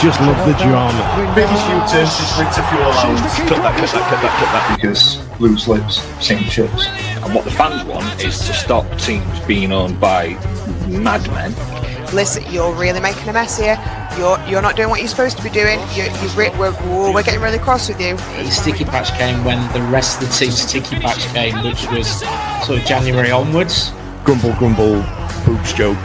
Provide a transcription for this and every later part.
just love the drama. Biggest U-turn since winter fuel allowance. Cut that. Because loose lips sink ships. And what the fans want is to stop teams being owned by madmen. Listen, you're really making a mess here. You're not doing what you're supposed to be doing. We're getting really cross with you. The sticky patch came when the rest of the team's sticky patch came, which was sort of January onwards. Grumble, boobs joke,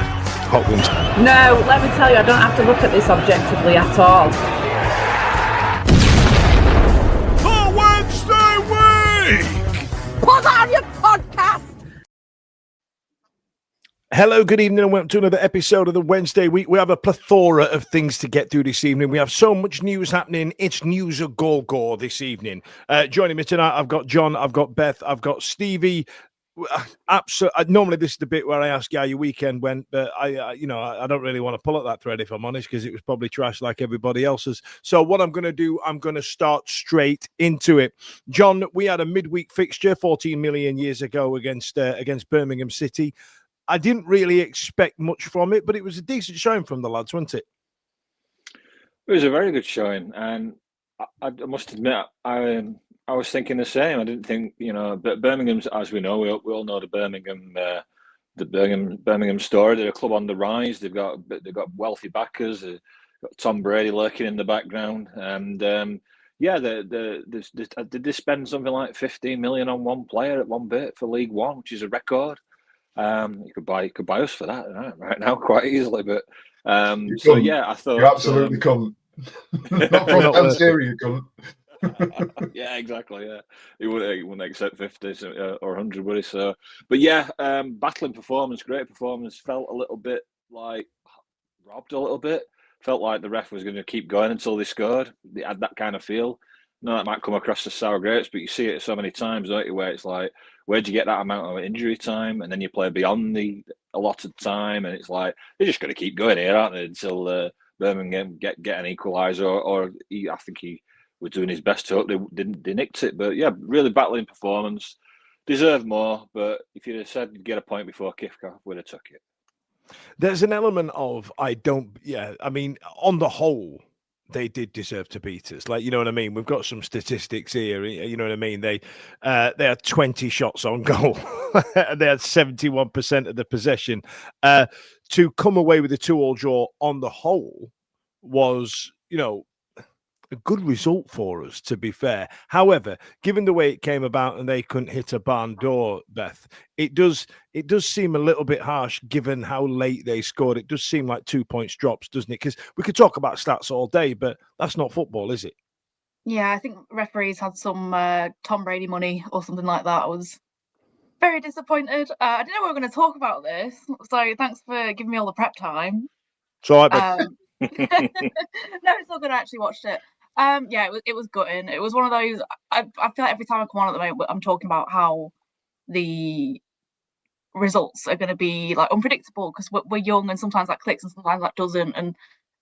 hot ones. No, let me tell you, I don't have to look at this objectively at all. The Wednesday week! Put on your podcast! Hello, good evening, and welcome to another episode of the Wednesday week. We have a plethora of things to get through this evening. We have so much news happening. It's news of gore this evening. Joining me tonight, I've got John, I've got Beth, I've got Stevie. Absolutely. Normally, this is the bit where I ask you how your weekend went, but I don't really want to pull at that thread if I'm honest, because it was probably trash like everybody else's. So what I'm going to do, I'm going to start straight into it. John, we had a midweek fixture 14 million years ago against Birmingham City. I didn't really expect much from it, but it was a decent showing from the lads, wasn't it? It was a very good showing, and I must admit, I was thinking the same. I didn't think, but Birmingham's, as we know, we all know the Birmingham story. They're a club on the rise. They've got wealthy backers. They've got Tom Brady lurking in the background, and did they spend something like 15 million on one player at one bit for League One, which is a record? You could buy us for that right now quite easily, but I thought you absolutely couldn't. Not from Chansiri, you couldn't. Yeah, exactly. Yeah, he wouldn't accept 50 or 100, would he? So, but yeah, battling performance, great performance. Felt a little bit like robbed a little bit. Felt like the ref was going to keep going until they scored. They had that kind of feel. No, that might come across as sour grapes, but you see it so many times, don't you? Where it's like, where'd you get that amount of injury time? And then you play beyond the allotted time, and it's like they're just going to keep going here, aren't they? Until Birmingham get an equaliser, or I think he was doing his best to hope they nicked it. But yeah, really battling performance. Deserved more, but if you'd have said you'd get a point before kickoff, we'd have took it. There's an element of I mean, on the whole, they did deserve to beat us. Like, you know what I mean? We've got some statistics here. You know what I mean? They had 20 shots on goal. They had 71% of the possession. To come away with a 2-2 draw on the whole was, a good result for us, to be fair. However, given the way it came about and they couldn't hit a barn door, Beth, it does seem a little bit harsh given how late they scored. It does seem like 2 points drops, doesn't it? Because we could talk about stats all day, but that's not football, is it? Yeah, I think referees had some Tom Brady money or something like that. I was very disappointed. I didn't know we were going to talk about this, so thanks for giving me all the prep time. It's all right, no, it's all good. I actually watched it. It was gutting. It was one of those. I feel like every time I come on at the moment, I'm talking about how the results are going to be like unpredictable because we're young and sometimes that clicks and sometimes that doesn't, and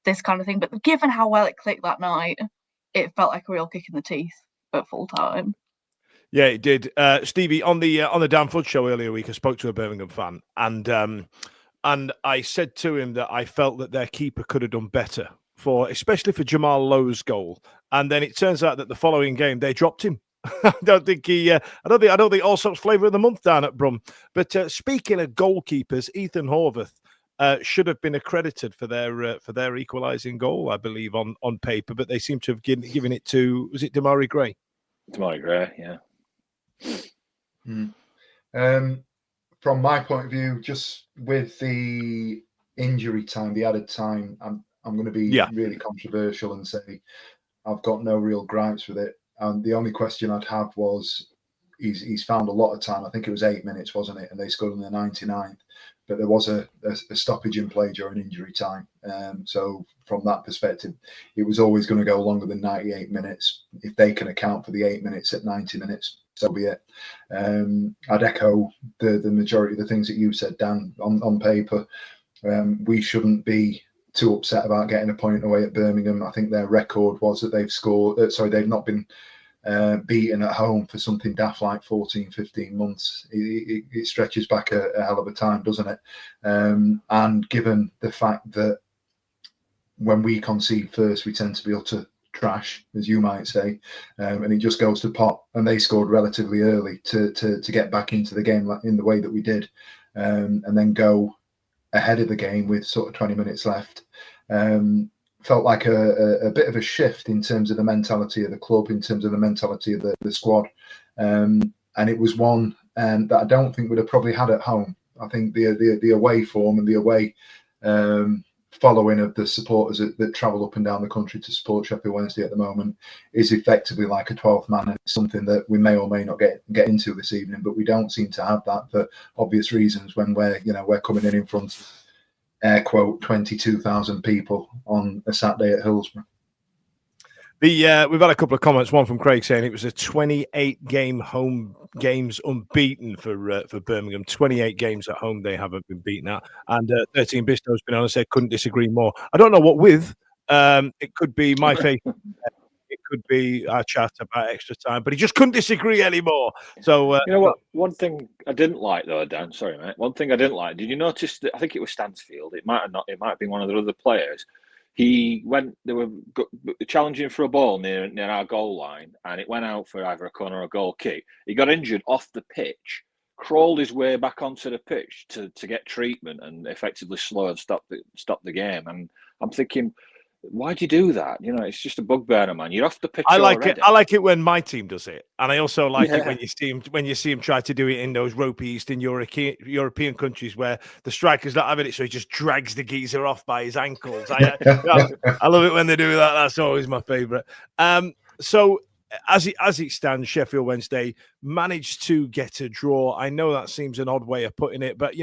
this kind of thing. But given how well it clicked that night, it felt like a real kick in the teeth at full time. Yeah, it did. Stevie, on the Dan Flood show earlier week, I spoke to a Birmingham fan, and I said to him that I felt that their keeper could have done better, especially for Jamal Lowe's goal. And then it turns out that the following game they dropped him. I don't think Allsop's flavour of the month down at Brum. But speaking of goalkeepers, Ethan Horvath should have been accredited for their equalising goal, I believe, on paper. But they seem to have given it to, was it Demarai Gray? Demarai Gray, yeah. From my point of view, just with the injury time, the added time, I'm going to be really controversial and say I've got no real gripes with it. And the only question I'd have was he's found a lot of time. I think it was 8 minutes, wasn't it? And they scored in the 99th. But there was a stoppage in play during injury time. So from that perspective, it was always going to go longer than 98 minutes. If they can account for the 8 minutes at 90 minutes, so be it. I'd echo the majority of the things that you said, Dan, on paper. We shouldn't be too upset about getting a point away at Birmingham. I think their record was that they've not been beaten at home for something daft like 14, 15 months. It stretches back a hell of a time, doesn't it? And given the fact that when we concede first, we tend to be utter trash, as you might say, and it just goes to pot. And they scored relatively early to get back into the game in the way that we did, and then go ahead of the game with sort of 20 minutes left. Felt like a bit of a shift in terms of the mentality of the club, in terms of the mentality of the squad, and it was one that I don't think we'd have probably had at home. I think the away form and the away following of the supporters that travel up and down the country to support Sheffield Wednesday at the moment is effectively like a 12th man, and it's something that we may or may not get into this evening, but we don't seem to have that for obvious reasons when we're coming in front of, air quote, 22,000 people on a Saturday at Hillsborough. We've had a couple of comments. One from Craig saying it was a 28-game home games unbeaten for Birmingham. 28 games at home they haven't been beaten at, and 13 Bistow's been on and said couldn't disagree more. I don't know what with. It could be my face. It could be our chat about extra time, but he just couldn't disagree anymore. So you know what? One thing I didn't like though, Dan. Sorry, mate. One thing I didn't like. Did you notice that? I think it was Stansfield. It might have not. It might have been one of the other players. They were challenging for a ball near our goal line, and it went out for either a corner or a goal kick. He got injured off the pitch, crawled his way back onto the pitch to get treatment and effectively slow and stop the game. And I'm thinking, why'd you do that? You know, it's just a bugbear, man. You're off the pitch. I like already. it. I like it when my team does it, and I also like it when you see him try to do it in those ropey Eastern European countries where the striker's not having it, so he just drags the geezer off by his ankles. I love it when they do that. That's always my favourite. So as it stands, Sheffield Wednesday managed to get a draw. I know that seems an odd way of putting it, but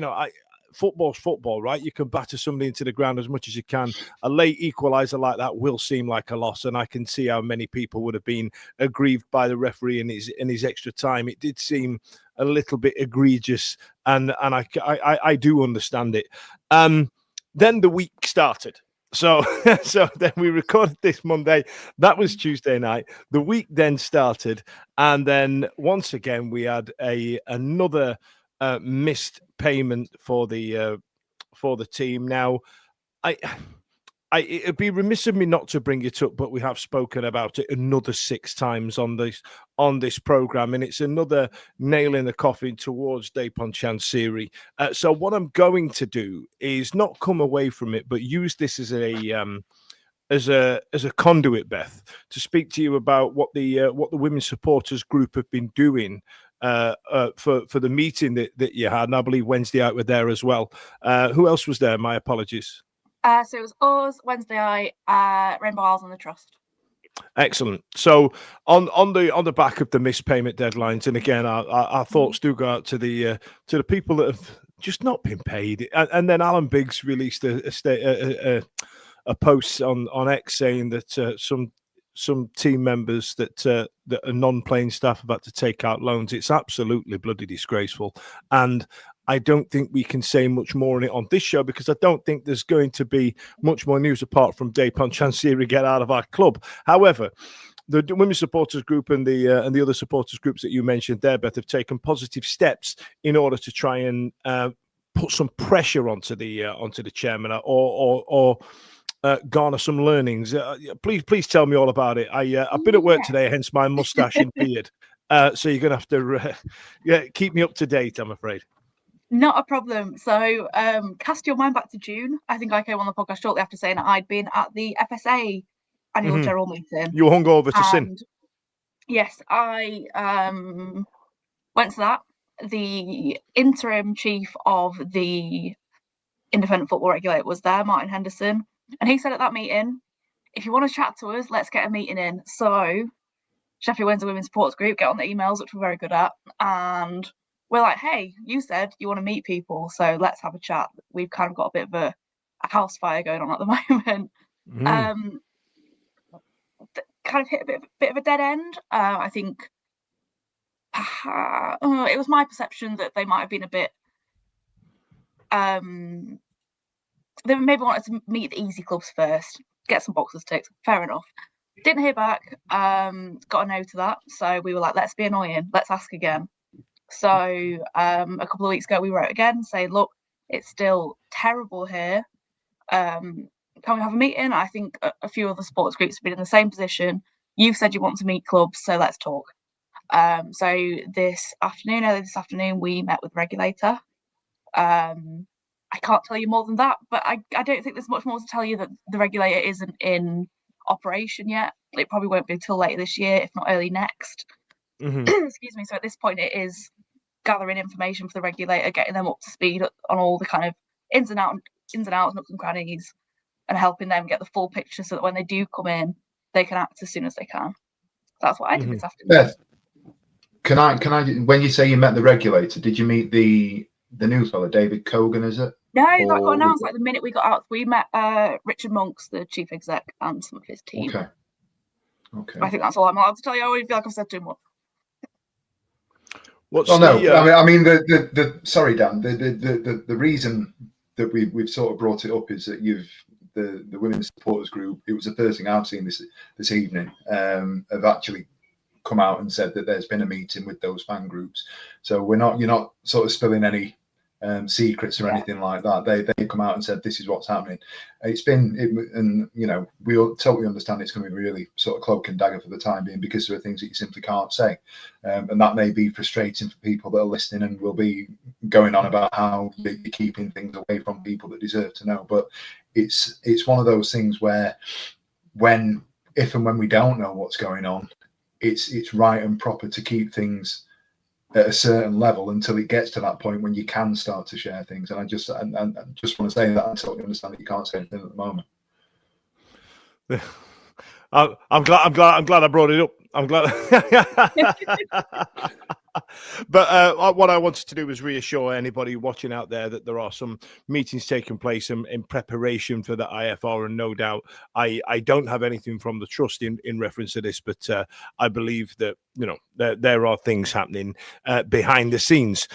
football's football, right? You can batter somebody into the ground as much as you can. A late equaliser like that will seem like a loss, and I can see how many people would have been aggrieved by the referee in his extra time. It did seem a little bit egregious, and I do understand it. Then the week started. So then we recorded this Monday. That was Tuesday night. The week then started, and then once again we had another missed payment for the team. Now, it'd be remiss of me not to bring it up, but we have spoken about it another 6 times on this program, and it's another nail in the coffin towards Dejphon Chansiri. So what I'm going to do is not come away from it, but use this as a conduit, Beth, to speak to you about what the women's supporters group have been doing for the meeting that you had, and I believe Wednesday Out were there as well. Who else was there? My apologies. So it was us, Wednesday Eye, Rainbow Isles, and the Trust. Excellent. So on the back of the missed payment deadlines, and again, our thoughts do go out to the people that have just not been paid. And then Alan Biggs released a post on X saying that some team members that are non-playing staff have had to take out loans. It's absolutely bloody disgraceful, and I don't think we can say much more on it on this show because I don't think there's going to be much more news apart from Dejphon Chansiri get out of our club. However, the women's supporters group and the other supporters groups that you mentioned there, Beth, have taken positive steps in order to try and put some pressure onto the chairman or garner some learnings. Please tell me all about it. I've been at work today, hence my mustache and beard. So you're going to have to keep me up to date, I'm afraid. Not a problem. So cast your mind back to June. I think I came on the podcast shortly after saying that I'd been at the FSA annual general meeting. You were hungover to sin. Yes, I went to that. The interim chief of the independent football regulator was there, Martin Henderson. And he said at that meeting, if you want to chat to us, let's get a meeting in. So Sheffield Wednesday Women's Supports Group get on the emails, which we're very good at. And we're like, hey, you said you want to meet people, so let's have a chat. We've kind of got a bit of a house fire going on at the moment. Kind of hit a bit of a dead end. I think it was my perception that they might have been a bit... they maybe wanted to meet the easy clubs first, get some boxes ticked. Fair enough. Didn't hear back. Got a no to that. So we were like, let's be annoying. Let's ask again. So a couple of weeks ago, we wrote again saying, look, it's still terrible here. can we have a meeting? I think a few other sports groups have been in the same position. You've said you want to meet clubs, so let's talk. So early this afternoon, we met with the regulator. I can't tell you more than that, but I don't think there's much more to tell you that the regulator isn't in operation yet. It probably won't be until later this year, if not early next. Excuse me. So at this point, it is gathering information for the regulator, getting them up to speed on all the kind of ins and outs, nooks and crannies, and helping them get the full picture so that when they do come in, they can act as soon as they can. That's what I did this afternoon. Beth, can I? When you say you met the regulator, did you meet the new fella, David Cogan? Is it? No, that got announced like the minute we got out. We met Richard Monks, the chief exec, and some of his team. Okay. I think that's all I'm allowed to tell you. I already feel like I've said too much. I mean, sorry, Dan. The reason that we've sort of brought it up is that the women's supporters group. It was the first thing I've seen this evening. Have actually come out and said that there's been a meeting with those fan groups. So you're not sort of spilling any secrets or anything like that. They come out and said this is what's happening. And we all totally understand it's going to be really sort of cloak and dagger for the time being, because there are things that you simply can't say, and that may be frustrating for people that are listening and will be going on about how you're keeping things away from people that deserve to know. But it's one of those things where if and when we don't know what's going on, it's right and proper to keep things at a certain level until it gets to that point when you can start to share things. And I just want to say that I totally understand that you can't say anything at the moment. I'm glad I brought it up. I'm glad. But what I wanted to do was reassure anybody watching out there that there are some meetings taking place in preparation for the IFR, and no doubt I don't have anything from the trust in reference to this, but I believe that there are things happening behind the scenes.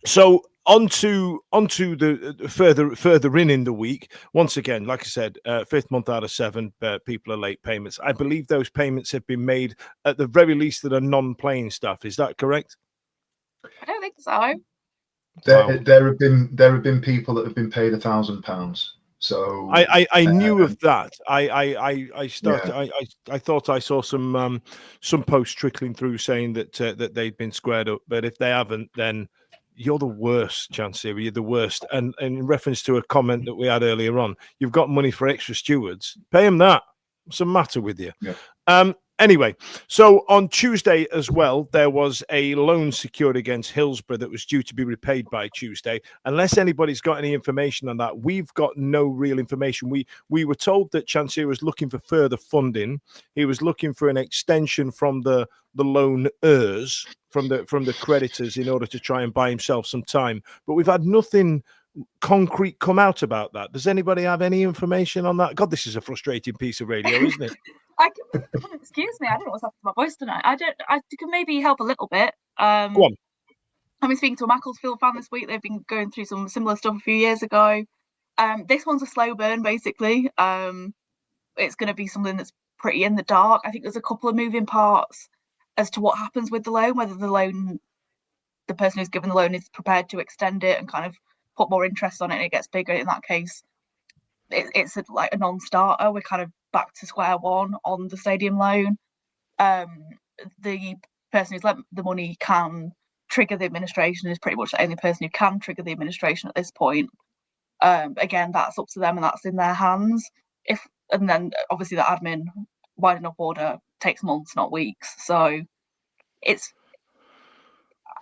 So onto the further in the week. Once again, like I said, 5th month out of 7, people are late payments. I believe those payments have been made at the very least that are non-playing staff. Is that correct? I don't think so. There have been people that have been paid £1,000. So I knew of that. I thought I saw some posts trickling through saying that they'd been squared up, but if they haven't, then you're the worst, Chansiri. You're the worst. And in reference to a comment that we had earlier on, you've got money for extra stewards. Pay them that. What's the matter with you? Yeah. Anyway, so on Tuesday as well, there was a loan secured against Hillsborough that was due to be repaid by Tuesday. Unless anybody's got any information on that, we've got no real information. We were told that Chansiri was looking for further funding. He was looking for an extension from the loaners, from the creditors, in order to try and buy himself some time. But we've had nothing concrete come out about that. Does anybody have any information on that? God, this is a frustrating piece of radio, isn't it? Excuse me, I don't know what's happened to my voice tonight. I can maybe help a little bit. Go on. I've been speaking to a Macclesfield fan this week. They've been going through some similar stuff a few years ago. This one's a slow burn, basically. It's going to be something that's pretty in the dark. I think there's a couple of moving parts as to what happens with the loan, whether the person who's given the loan is prepared to extend it and kind of put more interest on it and it gets bigger. In that case, it's like a non-starter. We're kind of back to square one on the stadium loan. The person who's lent the money can trigger the administration, is pretty much the only person who can trigger the administration at this point. Again, that's up to them and that's in their hands. And then obviously the admin winding up order takes months, not weeks. So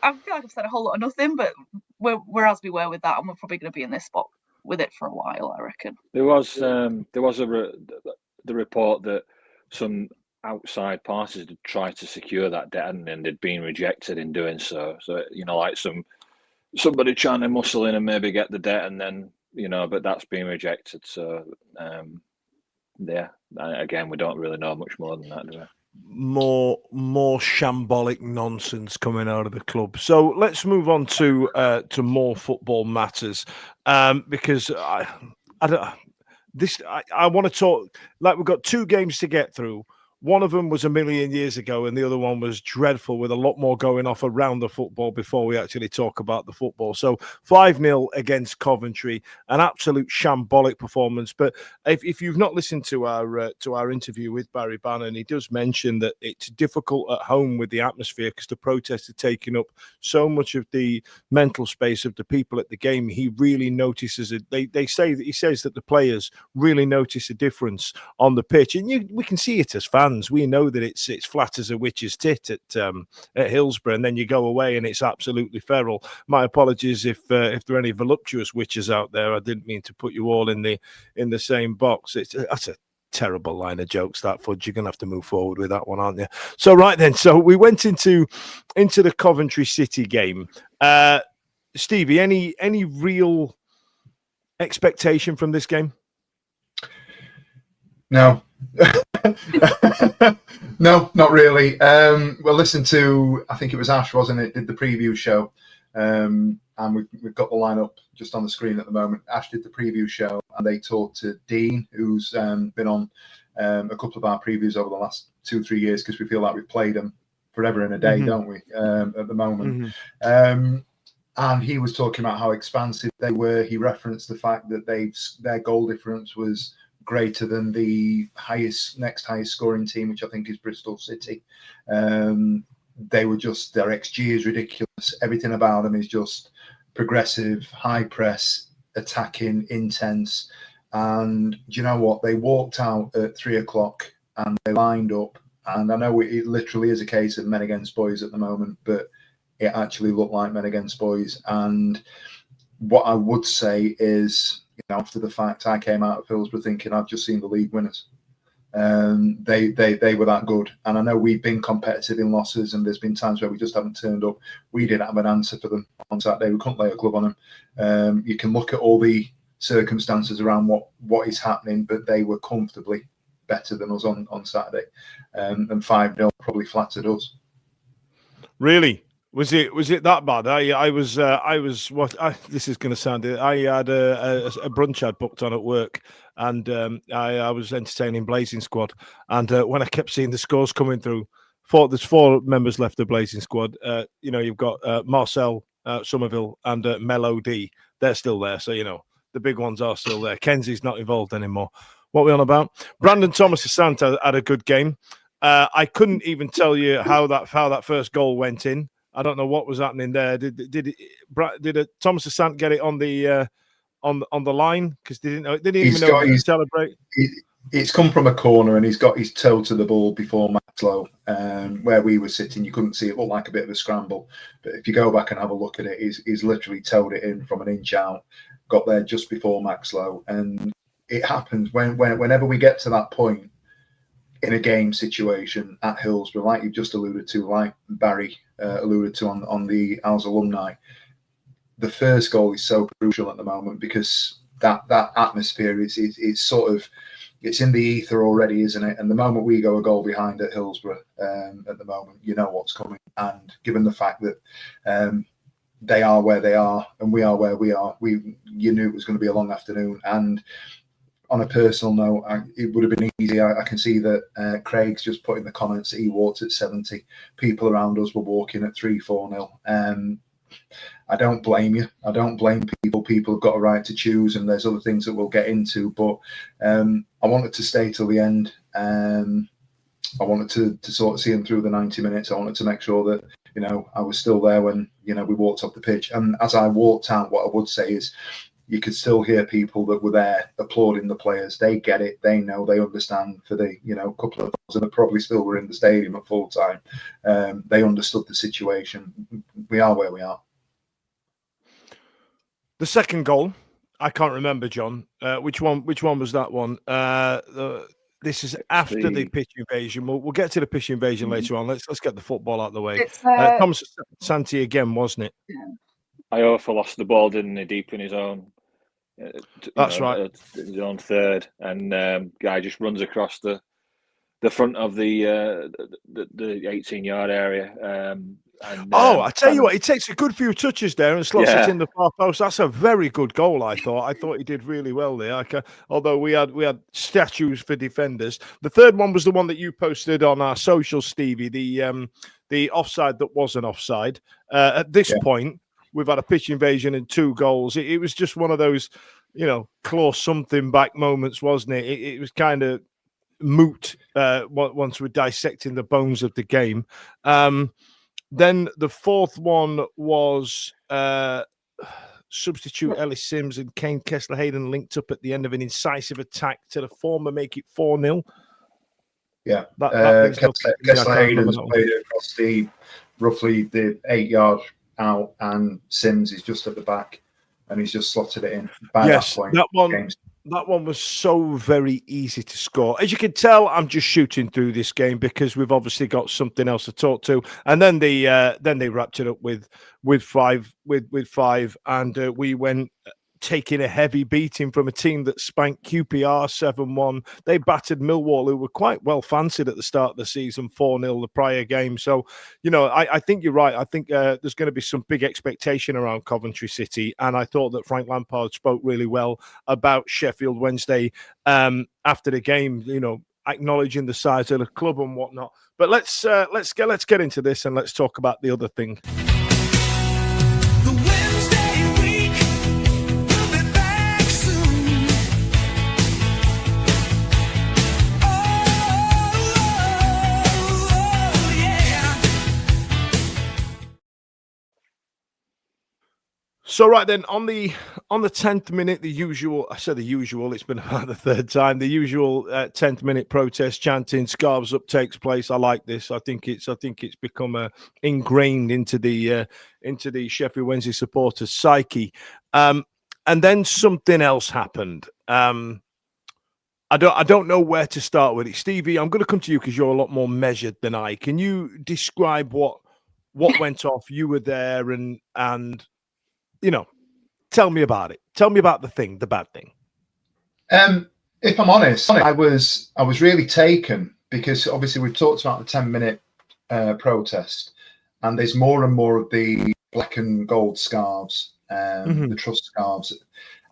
I feel like I've said a whole lot of nothing, but we're as we were with that, and we're probably going to be in this spot with it for a while, I reckon. There was the report that some outside parties had tried to secure that debt and they'd been rejected in doing so. So like somebody trying to muscle in and maybe get the debt, and then but that's been rejected. So again, we don't really know much more than that, do we? More shambolic nonsense coming out of the club. So let's move on to more football matters, because I want to talk. Like, we've got 2 games to get through. One of them was a million years ago, and the other one was dreadful, with a lot more going off around the football before we actually talk about the football. So 5-0 against Coventry, an absolute shambolic performance. But if you've not listened to our interview with Barry Bannon, he does mention that it's difficult at home with the atmosphere because the protests are taking up so much of the mental space of the people at the game. He really notices it. He says that the players really notice a difference on the pitch, and we can see it as fans. We know that it's flat as a witch's tit at Hillsborough, and then you go away and it's absolutely feral. My apologies if there are any voluptuous witches out there. I didn't mean to put you all in the same box. That's a terrible line of jokes, that, Fudge. You're gonna have to move forward with that one, aren't you? So right then, so we went into the Coventry City game. Stevie, any real expectation from this game? No. No, not really. Well, listen to, I think it was Ash, wasn't it, did the preview show, and we've got the lineup just on the screen at the moment. Ash did the preview show, and they talked to Dean, who's been on a couple of our previews over the last 2-3 years, because we feel like we've played them forever and a day, don't we, at the moment. And he was talking about how expansive they were. He referenced the fact that their goal difference was greater than the next highest scoring team, which I think is Bristol City. They were just, their XG is ridiculous. Everything about them is just progressive, high press, attacking, intense. And do you know what? They walked out at 3 o'clock and they lined up. And I know it literally is a case of men against boys at the moment, but it actually looked like men against boys. And what I would say is, after the fact, I came out of Hillsborough thinking I've just seen the league winners. They were that good. And I know we've been competitive in losses, and there's been times where we just haven't turned up. We didn't have an answer for them on Saturday. We couldn't lay a glove on them. You can look at all the circumstances around what is happening, but they were comfortably better than us on Saturday. And 5-0 probably flattered us. Really? Was it that bad? I was this is going to sound. I had a brunch I'd booked on at work, and I was entertaining Blazing Squad, and when I kept seeing the scores coming through, there's 4 members left of Blazing Squad. You've got Marcel Somerville and Mello D. They're still there, so the big ones are still there. Kenzie's not involved anymore. What are we on about? Brandon Thomas-Asante had a good game. I couldn't even tell you how that first goal went in. I don't know what was happening there. Did Thomas-Asante get it on the line? Because they didn't even know to celebrate. It's come from a corner, and he's got his toe to the ball before Maxlow. Where we were sitting, you couldn't see it. Looked like a bit of a scramble. But if you go back and have a look at it, he's literally toed it in from an inch out. Got there just before Maxlow, and it happens whenever we get to that point in a game situation at Hillsborough, like you've just alluded to, like Barry alluded to on the Owls alumni. The first goal is so crucial at the moment, because that atmosphere is sort of, it's in the ether already, isn't it? And the moment we go a goal behind at Hillsborough, at the moment, you know what's coming. And given the fact that they are where they are and we are where we are, you knew it was going to be a long afternoon. And on a personal note, it would have been easy. I can see that Craig's just put in the comments that he walked at 70. People around us were walking at 3-4-0. I don't blame you. I don't blame people. People have got a right to choose, and there's other things that we'll get into. But I wanted to stay till the end. I wanted to sort of see him through the 90 minutes. I wanted to make sure that, I was still there when, we walked off the pitch. And as I walked out, what I would say is, you could still hear people that were there applauding the players. They get it. They know. They understand. For the couple of us that probably still were in the stadium at full time, they understood the situation. We are where we are. The second goal, I can't remember, John. Which one was that one? This is after the pitch invasion. We'll get to the pitch invasion later on. Let's get the football out of the way. Thomas-Asante again, wasn't it? Yeah. Iofa lost the ball, didn't he, deep in his own. That's right. His own third, and guy just runs across the the front of the 18-yard area. I tell you what, he takes a good few touches there and slots it in the far post. That's a very good goal, I thought. I thought he did really well there. Although we had statues for defenders. The third one was the one that you posted on our social, Stevie, the offside that wasn't offside. At this point, we've had a pitch invasion and 2 goals. It was just one of those, claw something back moments, wasn't it? It was kind of moot once we're dissecting the bones of the game. Then the fourth one was substitute Ellis Sims and Kane Kessler-Hayden linked up at the end of an incisive attack to the former, make it 4-0. Yeah, that Kessler-Hayden's played it across roughly the 8-yard out, and Sims is just at the back, and he's just slotted it in. By that point, that one was so very easy to score. As you can tell, I'm just shooting through this game because we've obviously got something else to talk to. And then they wrapped it up with five, and we went taking a heavy beating from a team that spanked QPR 7-1. They battered Millwall, who were quite well fancied at the start of the season, 4-0 the prior game. So, I think you're right. I think there's going to be some big expectation around Coventry City. And I thought that Frank Lampard spoke really well about Sheffield Wednesday after the game, acknowledging the size of the club and whatnot. But let's get into this and let's talk about the other thing. So right then, on the 10th minute, the usual. I said the usual. It's been about the third time. The usual 10th minute protest chanting, "Scarves up" takes place. I like this. I think it's become ingrained into the Sheffield Wednesday supporters' psyche. And then something else happened. I don't know where to start with it, Stevie. I'm going to come to you because you're a lot more measured than I. Can you describe what went off? You were there, and tell me about it. Tell me about the bad thing. If I'm honest, I was really taken because obviously we've talked about the 10-minute protest, and there's more and more of the black and gold scarves, the trust scarves,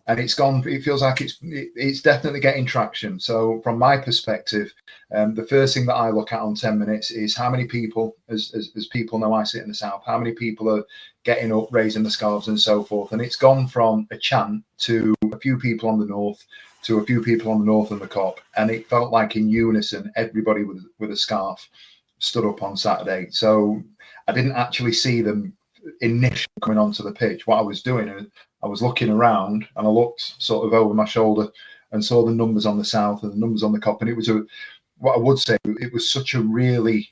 and it's gone. It feels like it's definitely getting traction. So from my perspective, the first thing that I look at on 10 minutes is how many people, as people know I sit in the south, how many people are getting up, raising the scarves and so forth. And it's gone from a chant to a few people on the north to a few people on the north and the Cop. And it felt like in unison, everybody with a scarf stood up on Saturday. So I didn't actually see them initially coming onto the pitch. What I was doing, I was looking around and I looked sort of over my shoulder and saw the numbers on the south and the numbers on the Cop. And it was what I would say, it was such a really,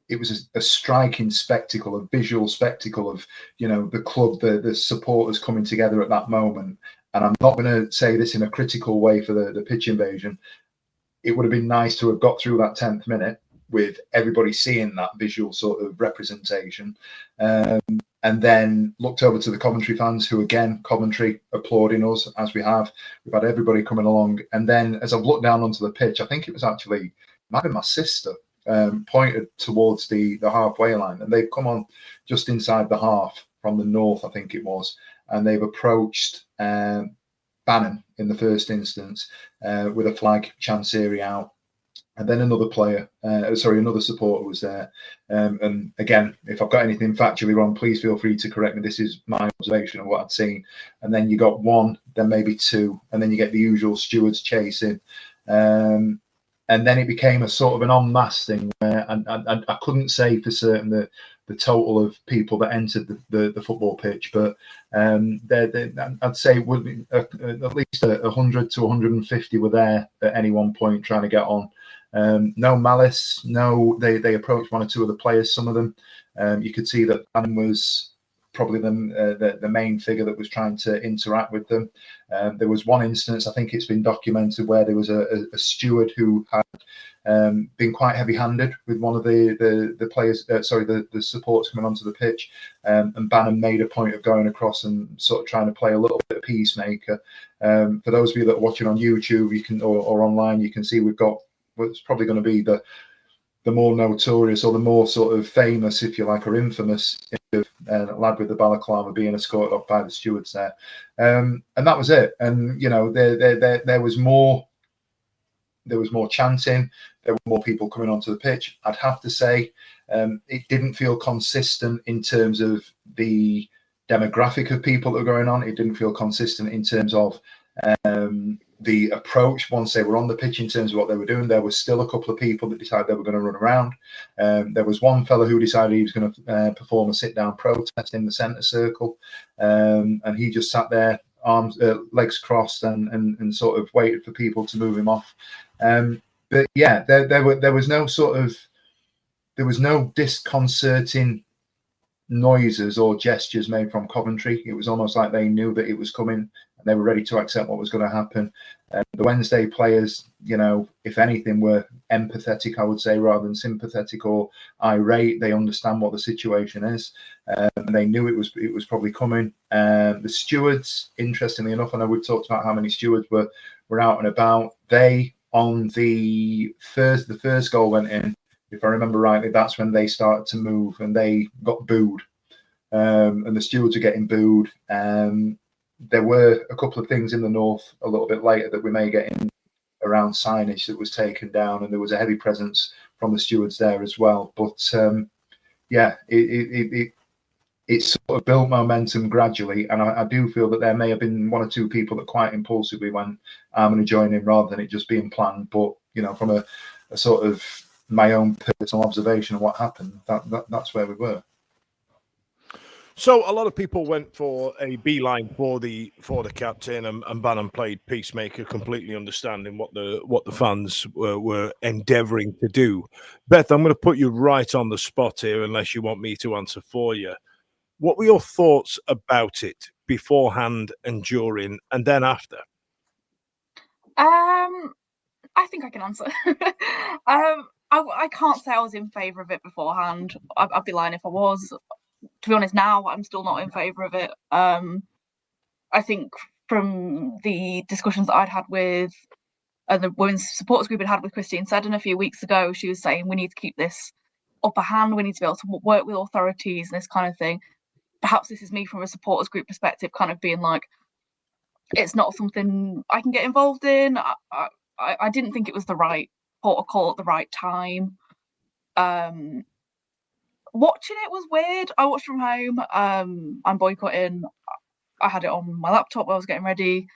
it was a striking spectacle, a visual spectacle of, the club, the supporters coming together at that moment. And I'm not going to say this in a critical way for the pitch invasion. It would have been nice to have got through that 10th minute with everybody seeing that visual sort of representation. And then looked over to the Coventry fans who, again, Coventry applauding us as we have. We've had everybody coming along. And then as I've looked down onto the pitch, I think it was actually, might have been my sister, pointed towards the halfway line, and they've come on just inside the half from the north, I think it was, and they've approached Bannon in the first instance with a flag, Chansiri out, and then another supporter was there. And again, if I've got anything factually wrong, please feel free to correct me. This is my observation of what I'd seen. And then you got one, then maybe two, and then you get the usual stewards chasing. And then it became a sort of an en masse thing where I couldn't say for certain that the total of people that entered the football pitch, but I'd say it would be at least 100 to 150 were there at any one point trying to get on. No malice, no, they approached one or two of the players, some of them. You could see that Bannon was probably the main figure that was trying to interact with them. There was one instance, I think it's been documented, where there was a steward who had been quite heavy-handed with one of the players, the supporters coming onto the pitch, and Bannon made a point of going across and sort of trying to play a little bit of peacemaker. For those of you that are watching on YouTube, you can or online, you can see we've got was probably going to be the more notorious or the more sort of famous, if you like, or infamous lad with the balaclava being escorted off by the stewards there, and that was it. And there was more chanting, there were more people coming onto the pitch. I'd have to say it didn't feel consistent in terms of the demographic of people that were going on. It didn't feel consistent in terms of the approach once they were on the pitch in terms of what they were doing. There was still a couple of people that decided they were going to run around. There was one fellow who decided he was going to perform a sit-down protest in the centre circle, and he just sat there, arms, legs crossed, and sort of waited for people to move him off. But yeah, there was no disconcerting noises or gestures made from Coventry. It was almost like they knew that it was coming and they were ready to accept what was going to happen. The Wednesday players, if anything, were empathetic, I would say, rather than sympathetic or irate. They understand what the situation is, and they knew it was probably coming. The stewards, interestingly enough, I know we've talked about how many stewards were out and about. They, on the first goal went in, if I remember rightly, that's when they started to move and they got booed, and the stewards are getting booed. There were a couple of things in the north a little bit later that we may get in around signage that was taken down, and there was a heavy presence from the stewards there as well. But yeah, it sort of built momentum gradually, and I do feel that there may have been one or two people that quite impulsively went, I'm going to join in rather than it just being planned. But from a sort of my own personal observation of what happened, that's where we were. So a lot of people went for a beeline for the captain, and Bannon played peacemaker, completely understanding what the fans were endeavouring to do. Beth, I'm going to put you right on the spot here, unless you want me to answer for you. What were your thoughts about it beforehand and during, and then after? I think I can answer. I can't say I was in favour of it beforehand. I'd be lying if I was. To be honest, now I'm still not in favour of it. I think from the discussions that I'd had with the women's supporters group I'd had with Christine Seddon a few weeks ago, she was saying we need to keep this upper hand, we need to be able to work with authorities and this kind of thing. Perhaps this is me from a supporters group perspective, kind of being like, it's not something I can get involved in. I didn't think it was the right protocol at the right time. Watching it was weird. I watched from home. I'm boycotting. I had it on my laptop while I was getting ready.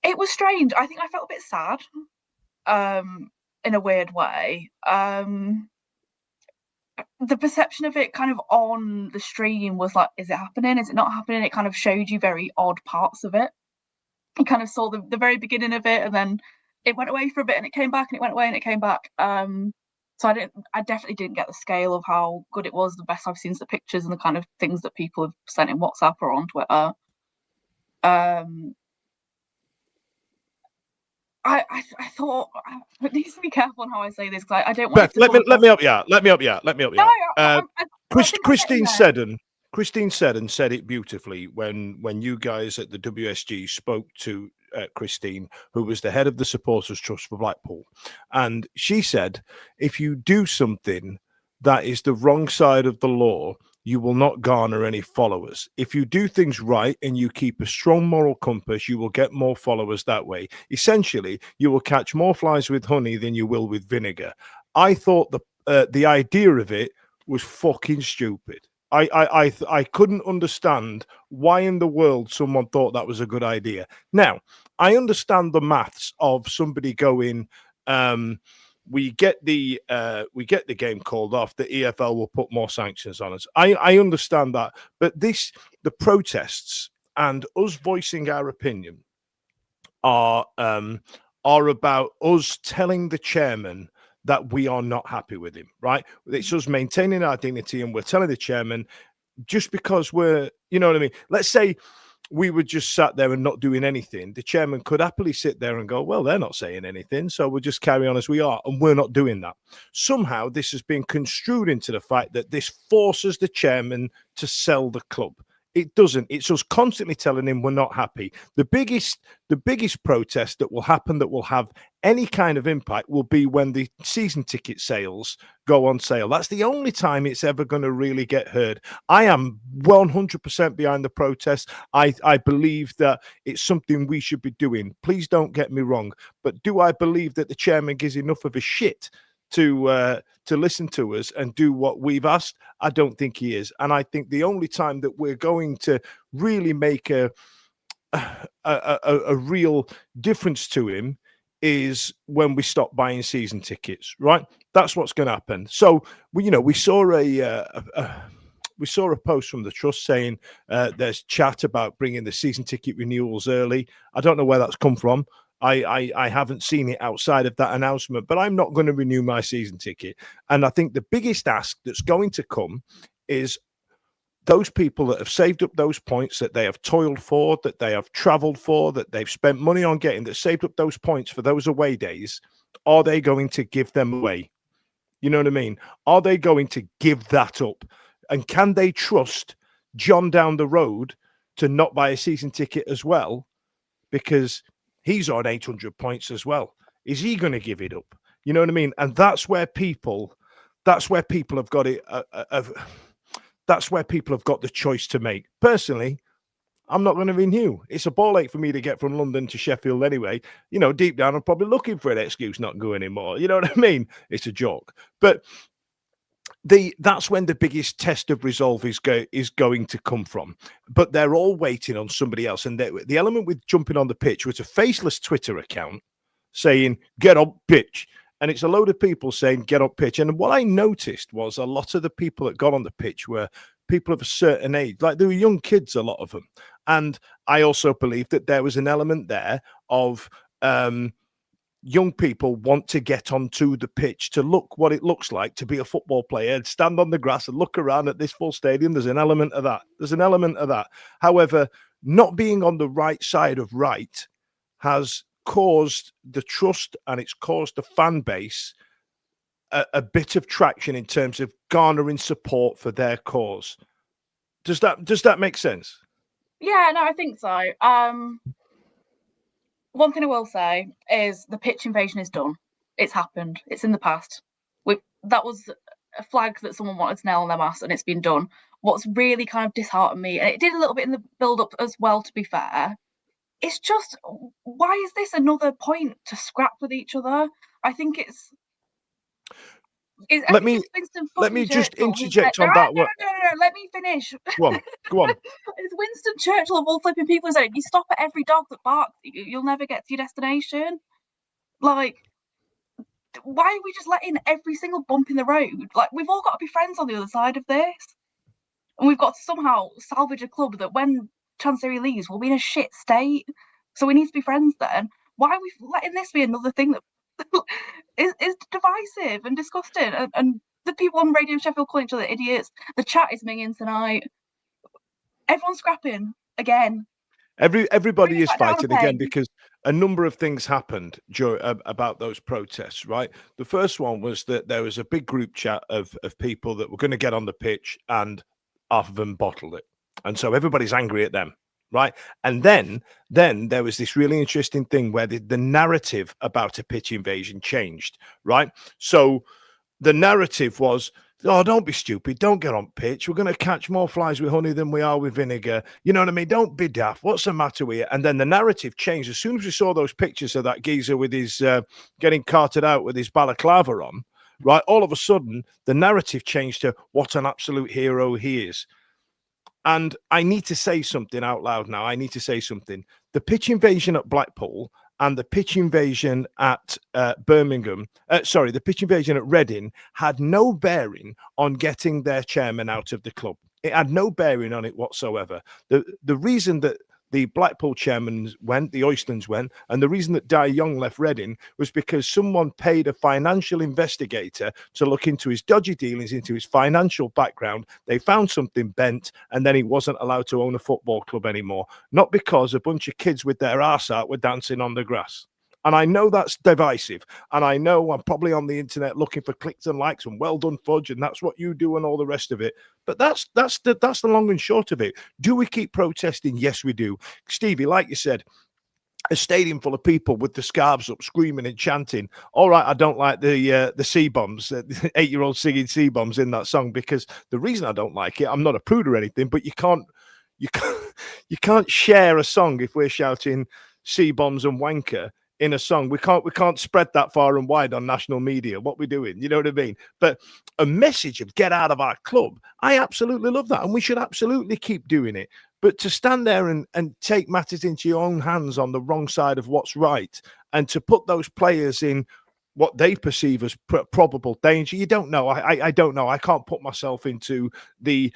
It was strange. I think I felt a bit sad, in a weird way. The perception of it kind of on the stream was like, is it happening? Is it not happening? It kind of showed you very odd parts of it. You kind of saw the very beginning of it, and then it went away for a bit, and it came back, and it went away, and it came back. So I definitely didn't get the scale of how good it was. The best I've seen is the pictures and the kind of things that people have sent in WhatsApp or on Twitter. I thought I need to be careful on how I say this, because I don't want. Beth, let me help you out. Let me help you out. No, Christine Seddon said it beautifully when you guys at the WSG spoke to Christine, who was the head of the Supporters Trust for Blackpool. And she said, if you do something that is the wrong side of the law, you will not garner any followers. If you do things right and you keep a strong moral compass, you will get more followers that way. Essentially, you will catch more flies with honey than you will with vinegar. I thought the idea of it was fucking stupid. I couldn't understand why in the world someone thought that was a good idea. Now, I understand the maths of somebody going, we get the game called off, the EFL will put more sanctions on us. I understand that, but the protests and us voicing our opinion are about us telling the chairman that we are not happy with him, right? It's us maintaining our dignity, and we're telling the chairman, just because we're, you know what I mean? Let's say we were just sat there and not doing anything. The chairman could happily sit there and go, well, they're not saying anything, so we'll just carry on as we are. And we're not doing that. Somehow this has been construed into the fact that this forces the chairman to sell the club. It doesn't. It's us constantly telling him we're not happy. The biggest protest that will happen that will have any kind of impact will be when the season ticket sales go on sale. That's the only time it's ever going to really get heard. I am 100% behind the protest. I believe that it's something we should be doing. Please don't get me wrong. But do I believe that the chairman gives enough of a shit to listen to us and do what we've asked? I don't think he is. And I think the only time that we're going to really make a real difference to him is when we stop buying season tickets, right? That's what's going to happen. So we saw a post from the trust saying there's chat about bringing the season ticket renewals early. I don't know where that's come from. I haven't seen it outside of that announcement, but I'm not going to renew my season ticket. And I think the biggest ask that's going to come is those people that have saved up those points, that they have toiled for, that they have travelled for, that they've spent money on getting, that saved up those points for those away days. Are they going to give them away? You know what I mean? Are they going to give that up? And can they trust John down the road to not buy a season ticket as well? Because he's on 800 points as well. Is he going to give it up? You know what I mean? And that's where people have got it. That's where people have got the choice to make. Personally, I'm not going to renew. It's a ball ache for me to get from London to Sheffield anyway. Deep down, I'm probably looking for an excuse not to go anymore. You know what I mean? It's a joke. But that's when the biggest test of resolve is going to come from. But they're all waiting on somebody else. And the element with jumping on the pitch was a faceless Twitter account saying, get on pitch. And it's a load of people saying, get on pitch. And what I noticed was a lot of the people that got on the pitch were people of a certain age. Like, they were young kids, a lot of them. And I also believe that there was an element there of young people want to get onto the pitch to look what it looks like to be a football player, stand on the grass and look around at this full stadium. There's an element of that. However, not being on the right side of right has caused the trust, and it's caused the fan base a bit of traction in terms of garnering support for their cause. Does that make sense? Yeah, no, I think so. One thing I will say is the pitch invasion is done. It's happened. It's in the past. That was a flag that someone wanted to nail on their mast, and it's been done. What's really kind of disheartened me, and it did a little bit in the build-up as well, to be fair, it's just, why is this another point to scrap with each other? I think it's let me just interject on that. No, let me finish. Go on. It's Winston Churchill of all flipping people saying, you stop at every dog that barks, you'll never get to your destination. Like, why are we just letting every single bump in the road? Like, we've all got to be friends on the other side of this. And we've got to somehow salvage a club that when Chansiri leaves will be in a shit state. So we need to be friends then. Why are we letting this be another thing that is divisive and disgusting? And the people on Radio Sheffield calling each other idiots. The chat is minging tonight. Everyone's scrapping again. Everybody is fighting again because a number of things happened about those protests, right? The first one was that there was a big group chat of people that were going to get on the pitch, and half of them bottled it. And so everybody's angry at them, right? And then there was this really interesting thing where the narrative about a pitch invasion changed, right? So the narrative was, oh, don't be stupid. Don't get on pitch. We're going to catch more flies with honey than we are with vinegar. You know what I mean? Don't be daft. What's the matter with you? And then the narrative changed. As soon as we saw those pictures of that geezer with his getting carted out with his balaclava on, right? All of a sudden, the narrative changed to what an absolute hero he is. And I need to say something out loud now. I need to say something. The pitch invasion at Blackpool and the pitch invasion at the pitch invasion at Reading had no bearing on getting their chairman out of the club. It had no bearing on it whatsoever. The reason that the Blackpool chairman went, the Oystlands went, and the reason that Di Young left Reading was because someone paid a financial investigator to look into his dodgy dealings, into his financial background. They found something bent, and then he wasn't allowed to own a football club anymore. Not because a bunch of kids with their arse out were dancing on the grass. And I know that's divisive. And I know I'm probably on the internet looking for clicks and likes and well done, Fudge, and that's what you do and all the rest of it. But that's the long and short of it. Do we keep protesting? Yes, we do. Stevie, like you said, a stadium full of people with the scarves up, screaming and chanting. All right, I don't like the C-bombs, 8-year-old singing C-bombs in that song, because the reason I don't like it, I'm not a prude or anything, but you can't share a song if we're shouting C-bombs and wanker in a song. We can't spread that far and wide on national media. What we're doing, you know what I mean? But a message of get out of our club, I absolutely love that, and we should absolutely keep doing it. But to stand there and take matters into your own hands on the wrong side of what's right, and to put those players in what they perceive as probable danger, you don't know. I don't know. I can't put myself into the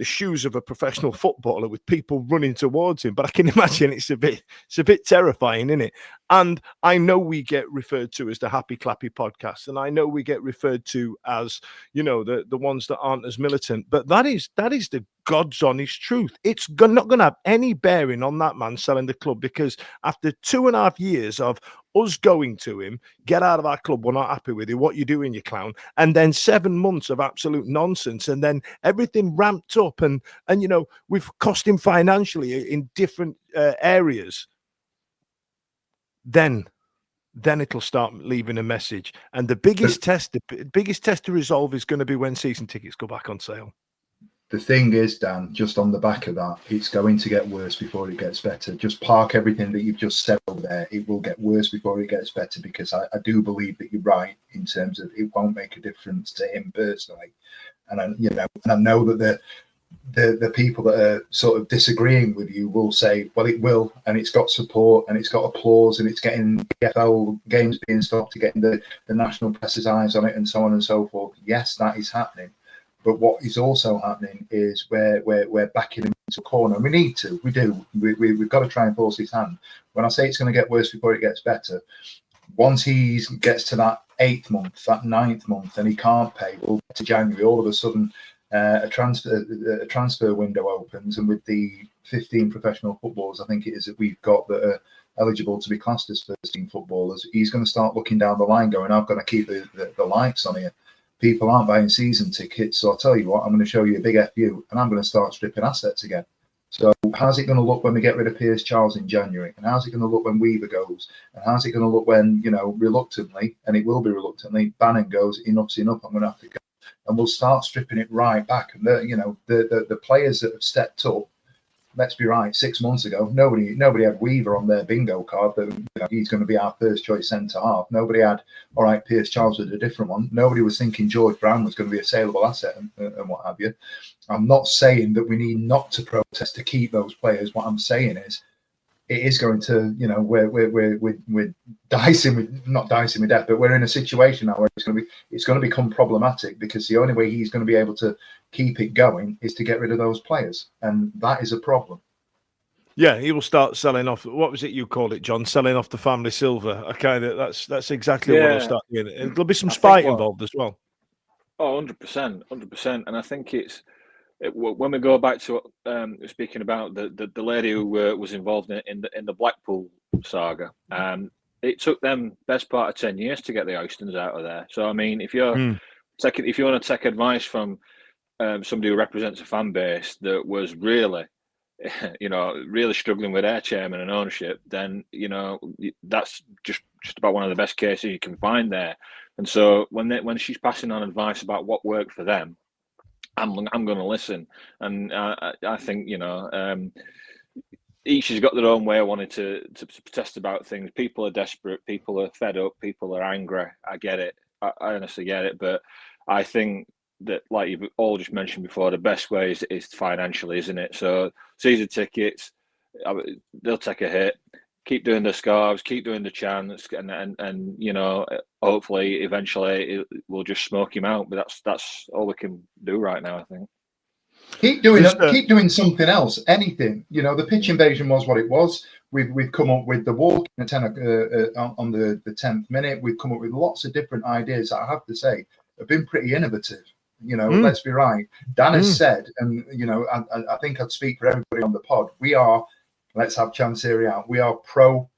shoes of a professional footballer with people running towards him, but I can imagine it's a bit terrifying, isn't it? And I know we get referred to as the happy clappy podcast, and I know we get referred to as, you know, the ones that aren't as militant, but that is the God's honest truth. It's not going to have any bearing on that man selling the club, because after 2.5 years of us going to him, get out of our club, we're not happy with you, what you doing, you clown, and then 7 months of absolute nonsense, and then everything ramped up, and you know, we've cost him financially in different areas, then it'll start leaving a message. And the biggest test to resolve is going to be when season tickets go back on sale. The thing is, Dan, just on the back of that, it's going to get worse before it gets better. Just park everything that you've just said over there. It will get worse before it gets better, because I do believe that you're right in terms of it won't make a difference to him personally. And I know that the people that are sort of disagreeing with you will say, well, it will, and it's got support and it's got applause, and it's getting EFL games being stopped, to getting the national press's eyes on it, and so on and so forth. Yes, that is happening. But what is also happening is we're backing him into a corner. We need to. We do. We've got to try and force his hand. When I say it's going to get worse before it gets better, once he gets to that 8th month, that 9th month, and he can't pay, well, to January, all of a sudden a transfer window opens, and with the 15 professional footballers, I think it is, that we've got that are eligible to be classed as first-team footballers, he's going to start looking down the line going, I've got to keep the lights on here. People aren't buying season tickets, so I'll tell you what, I'm going to show you a big FU, and I'm going to start stripping assets again. So how's it going to look when we get rid of Piers Charles in January? And how's it going to look when Weaver goes? And how's it going to look when, you know, reluctantly, and it will be reluctantly, Bannon goes, enough's enough, I'm going to have to go. And we'll start stripping it right back. And the players that have stepped up, let's be right, 6 months ago, nobody had Weaver on their bingo card that he's going to be our first choice centre half. Nobody had, all right, Piers Charles was a different one. Nobody was thinking George Brown was going to be a saleable asset and what have you. I'm not saying that we need not to protest to keep those players. What I'm saying is, it is going to, you know, we're dicing with, not dicing with death, but we're in a situation now where it's going to become problematic, because the only way he's going to be able to keep it going is to get rid of those players, and that is a problem. Yeah, he will start selling off. What was it you called it, John? Selling off the family silver. Okay, that's exactly what he'll start doing. There'll be some spite involved as well. Oh, 100%. And I think when we go back to speaking about the lady who was involved in the Blackpool saga, it took them best part of 10 years to get the Oystons out of there. So I mean, if you want to take advice from somebody who represents a fan base that was really, really struggling with their chairman and ownership, then that's just about one of the best cases you can find there. And so when she's passing on advice about what worked for them, I'm going to listen. And I think each has got their own way of wanting to protest about things. People are desperate. People are fed up. People are angry. I get it. I honestly get it. But I think that, like you've all just mentioned before, the best way is financially, isn't it? So season tickets, they'll take a hit. Keep doing the scarves, keep doing the chants, and hopefully eventually we'll just smoke him out. But that's all we can do right now, I think. Keep doing something else, anything. The pitch invasion was what it was. We've come up with the walk on the 10th minute. We've come up with lots of different ideas that I have to say have been pretty innovative. Let's be right. Dan has said, and I think I'd speak for everybody on the pod. We are, let's have Chansiri out. We are pro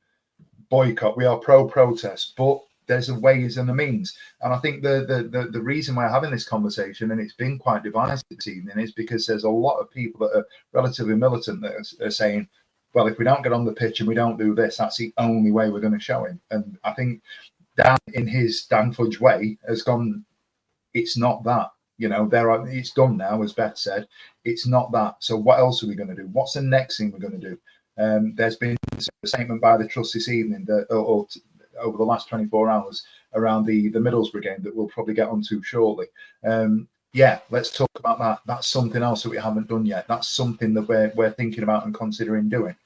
boycott. We are pro-protest, but there's a ways and a means. And I think the reason we're having this conversation, and it's been quite divisive this evening, is because there's a lot of people that are relatively militant that are saying, well, if we don't get on the pitch and we don't do this, that's the only way we're going to show him. And I think Dan, in his Dan Fudge way, has gone, it's not that. It's done now, as Beth said. It's not that. So what else are we going to do? What's the next thing we're going to do? There's been a statement by the trust this evening that, or over the last 24 hours around the Middlesbrough game that we'll probably get onto shortly. Let's talk about that. That's something else that we haven't done yet. That's something that we're thinking about and considering doing.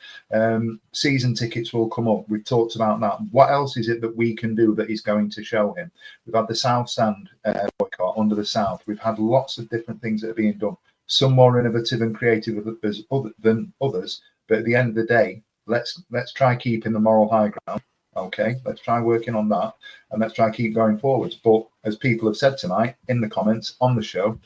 Season tickets will come up. We've talked about that. What else is it that we can do that is going to show him? We've had the South Stand boycott under the South. We've had lots of different things that are being done. Some more innovative and creative than others. But at the end of the day, let's try keeping the moral high ground. Okay, let's try working on that, and let's try keep going forwards. But as people have said tonight in the comments on the show,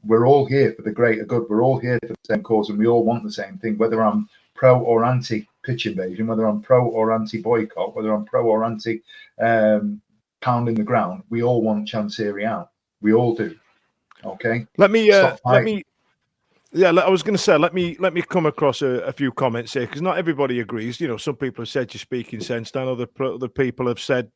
we're all here for the greater good. We're all here for the same cause, and we all want the same thing. Whether I'm pro or anti pitch invasion, whether I'm pro or anti boycott, whether I'm pro or anti pounding the ground, we all want Chansiri out. We all do. Okay. I was going to say, let me come across a few comments here, because not everybody agrees. Some people have said you're speaking sense. Dan, other people have said,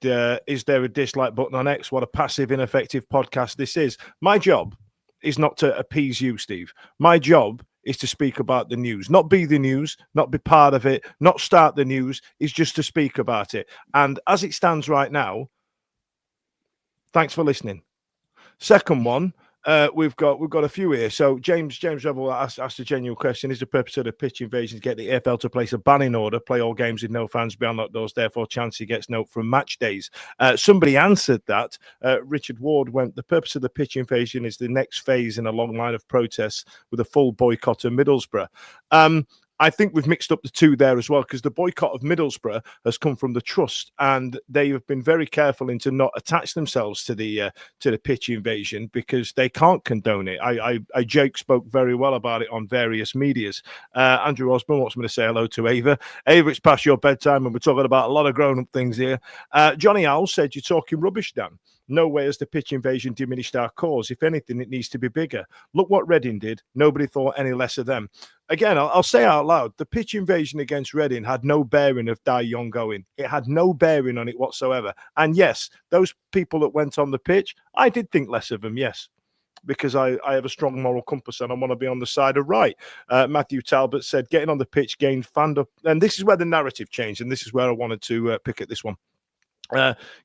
is there a dislike button on X? What a passive, ineffective podcast this is. My job is not to appease you, Steve. My job is to speak about the news, not be the news, not be part of it, not start the news, is just to speak about it. And as it stands right now, thanks for listening. Second one. We've got a few here. So James Rebel asked a genuine question: is the purpose of the pitch invasion to get the EFL to place a banning order, play all games with no fans beyond locked doors, therefore Chansiri gets note from match days? Somebody answered that. Richard Ward went, the purpose of the pitch invasion is the next phase in a long line of protests with a full boycott of Middlesbrough. I think we've mixed up the two there as well, because the boycott of Middlesbrough has come from the trust, and they have been very careful into not attach themselves to the pitch invasion, because they can't condone it. Jake spoke very well about it on various medias. Andrew Osborne wants me to say hello to Ava. Ava, it's past your bedtime, and we're talking about a lot of grown-up things here. Johnny Owl said, you're talking rubbish, Dan. No way has the pitch invasion diminished our cause. If anything, it needs to be bigger. Look what Reading did. Nobody thought any less of them. Again, I'll say out loud, the pitch invasion against Reading had no bearing of Dai Young going. It had no bearing on it whatsoever. And yes, those people that went on the pitch, I did think less of them, yes, because I have a strong moral compass and I want to be on the side of right. Matthew Talbot said, getting on the pitch gained fan up. And this is where the narrative changed, and this is where I wanted to pick at this one.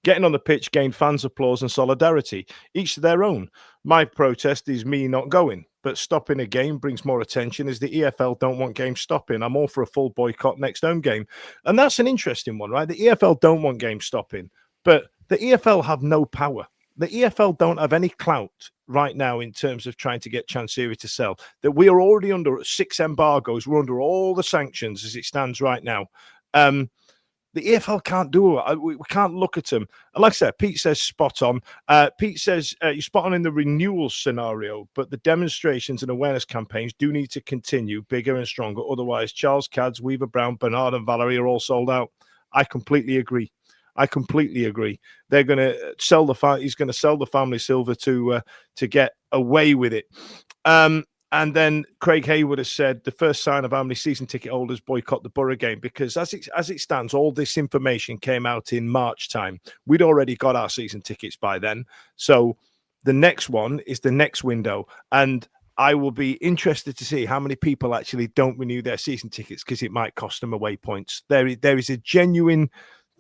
Getting on the pitch gained fans' applause and solidarity, each to their own. My protest is me not going, but stopping a game brings more attention, as the EFL don't want games stopping. I'm all for a full boycott next home game. And that's an interesting one, right? The EFL don't want games stopping, but the EFL have no power. The EFL don't have any clout right now in terms of trying to get Chansiri to sell. That we are already under 6 embargoes. We're under all the sanctions as it stands right now. The EFL can't do it. We can't look at them. And like I said, Pete says spot on. Pete says you're spot on in the renewal scenario, but the demonstrations and awareness campaigns do need to continue bigger and stronger. Otherwise, Charles Cadds, Weaver Brown, Bernard and Valerie are all sold out. I completely agree. They're going to sell he's going to sell the family silver to get away with it. And then Craig Hayward has said the first sign of how many season ticket holders boycott the Borough game, because as it stands, all this information came out in March time. We'd already got our season tickets by then. So the next one is the next window. And I will be interested to see how many people actually don't renew their season tickets, because it might cost them away points. There is a genuine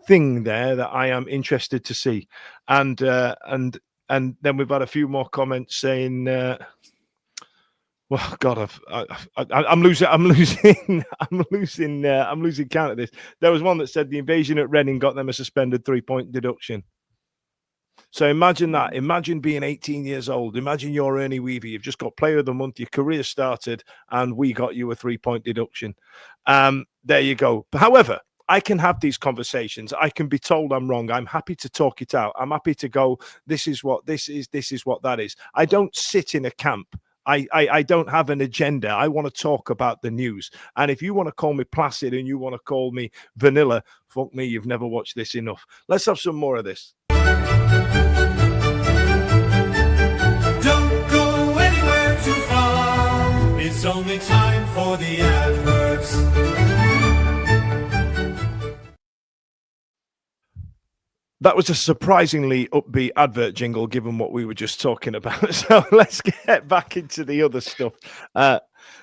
thing there that I am interested to see. And then we've had a few more comments saying... well, God, I'm losing count of this. There was one that said the invasion at Reading got them a suspended 3-point deduction. So imagine that. Imagine being 18 years old. Imagine you're Ernie Weaver. You've just got Player of the Month. Your career started, and we got you a 3-point deduction. There you go. However, I can have these conversations. I can be told I'm wrong. I'm happy to talk it out. I'm happy to go, this is what this is. This is what that is. I don't sit in a camp I don't have an agenda. I want to talk about the news. And if you want to call me placid and you want to call me vanilla, fuck me, you've never watched this enough. Let's have some more of this. Don't go anywhere too far. It's only time for the adverts. That was a surprisingly upbeat advert jingle, given what we were just talking about. So let's get back into the other stuff,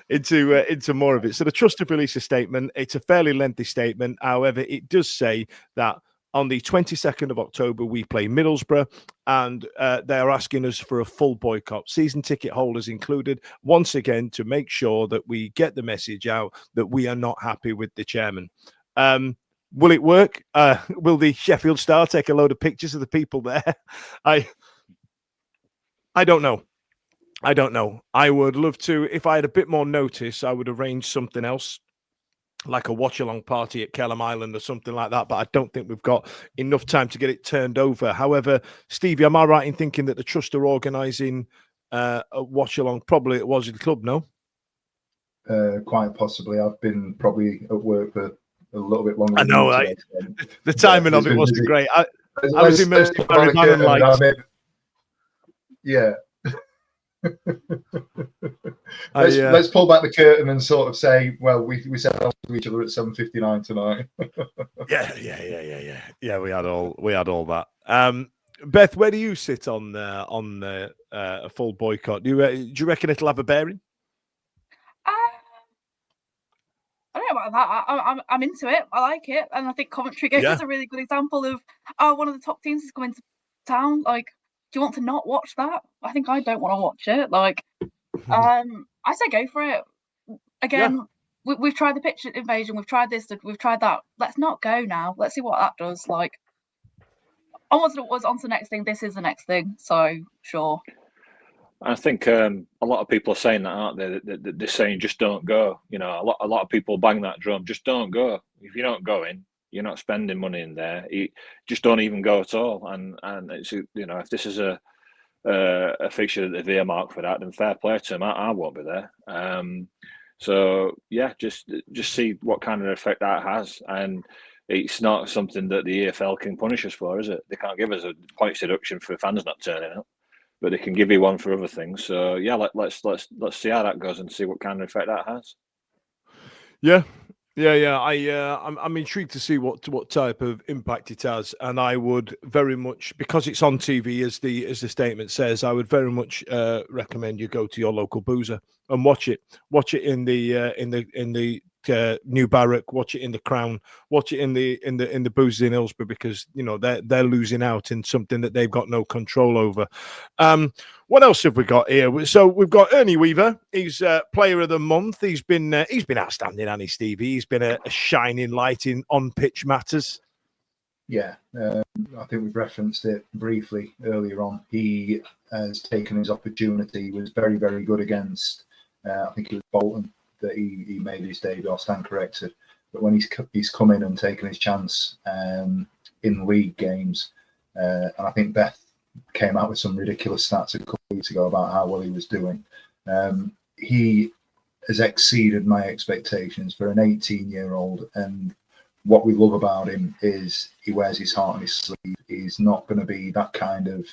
into more of it. So the trust have released a statement. It's a fairly lengthy statement. However, it does say that on the 22nd of October, we play Middlesbrough, and they are asking us for a full boycott, season ticket holders included, once again, to make sure that we get the message out that we are not happy with the chairman. Will it work? Will the Sheffield Star take a load of pictures of the people there? I don't know. I don't know. I would love to, if I had a bit more notice, I would arrange something else, like a watch-along party at Kelham Island or something like that, but I don't think we've got enough time to get it turned over. However, Stevie, am I right in thinking that the Trust are organising a watch-along? Probably it was at the club, no? Quite possibly. I've been probably at work for a little bit longer. I know, right? The timing of it wasn't great. I was immersed in Barry Bannon lights. Yeah. Let's pull back the curtain and sort of say, well, we said hello to each other at 7:59 tonight. Yeah. We had all that. Beth, where do you sit on a full boycott? Do you reckon it'll have a bearing? I don't know about that. I'm into it. I like it, and I think Coventry gave us a really good example of one of the top teams is coming to town. Like, do you want to not watch that? I think I don't want to watch it. Like, I say go for it. Again, we've tried the pitch invasion. We've tried this. We've tried that. Let's not go now. Let's see what that does. Like, onwards and upwards, on to the next thing. This is the next thing. So sure. I think a lot of people are saying that, aren't they? They're saying just don't go. You know, a lot of people bang that drum. Just don't go. If you don't go in, you're not spending money in there. You just don't even go at all. And it's, you know, if this is a fixture that they've earmarked for that, then fair play to them. I won't be there. So yeah, just see what kind of effect that has. And it's not something that the EFL can punish us for, is it? They can't give us a points deduction for fans not turning up, but they can give you one for other things. So yeah, let's see how that goes and see what kind of effect that has. Yeah. I'm intrigued to see what type of impact it has, and I would very much, because it's on TV, as the statement says, I would very much recommend you go to your local boozer and watch it. Watch it in the New Barrack, watch it in the Crown, watch it in the boozers in Hillsborough, because you know they're losing out in something that they've got no control over. What else have we got here? So we've got Ernie Weaver. He's Player of the Month. He's been outstanding, hasn't he, Stevie? He's been a shining light in on-pitch matters. Yeah, I think we've referenced it briefly earlier on. He has taken his opportunity. He was very, very good against, I think it was Bolton, that he made his debut. I'll stand corrected. But when he's come in and taken his chance in league games, and I think Beth came out with some ridiculous stats a couple of weeks ago about how well he was doing. He has exceeded my expectations for an 18-year-old, and what we love about him is he wears his heart on his sleeve. He's not going to be that kind of,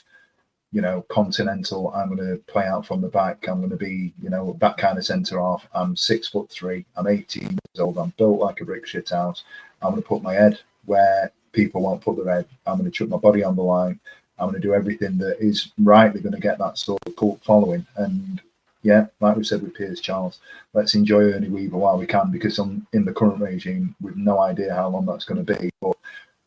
you know, continental, I'm going to play out from the back, I'm going to be, you know, that kind of centre half. I'm 6'3", I'm 18 years old, I'm built like a brick shit house. I'm going to put my head where people won't put their head. I'm going to chuck my body on the line. I'm going to do everything that is rightly going to get that sort of cult following. And yeah, like we said with Piers Charles, let's enjoy Ernie Weaver while we can, because in the current regime, we've no idea how long that's going to be. But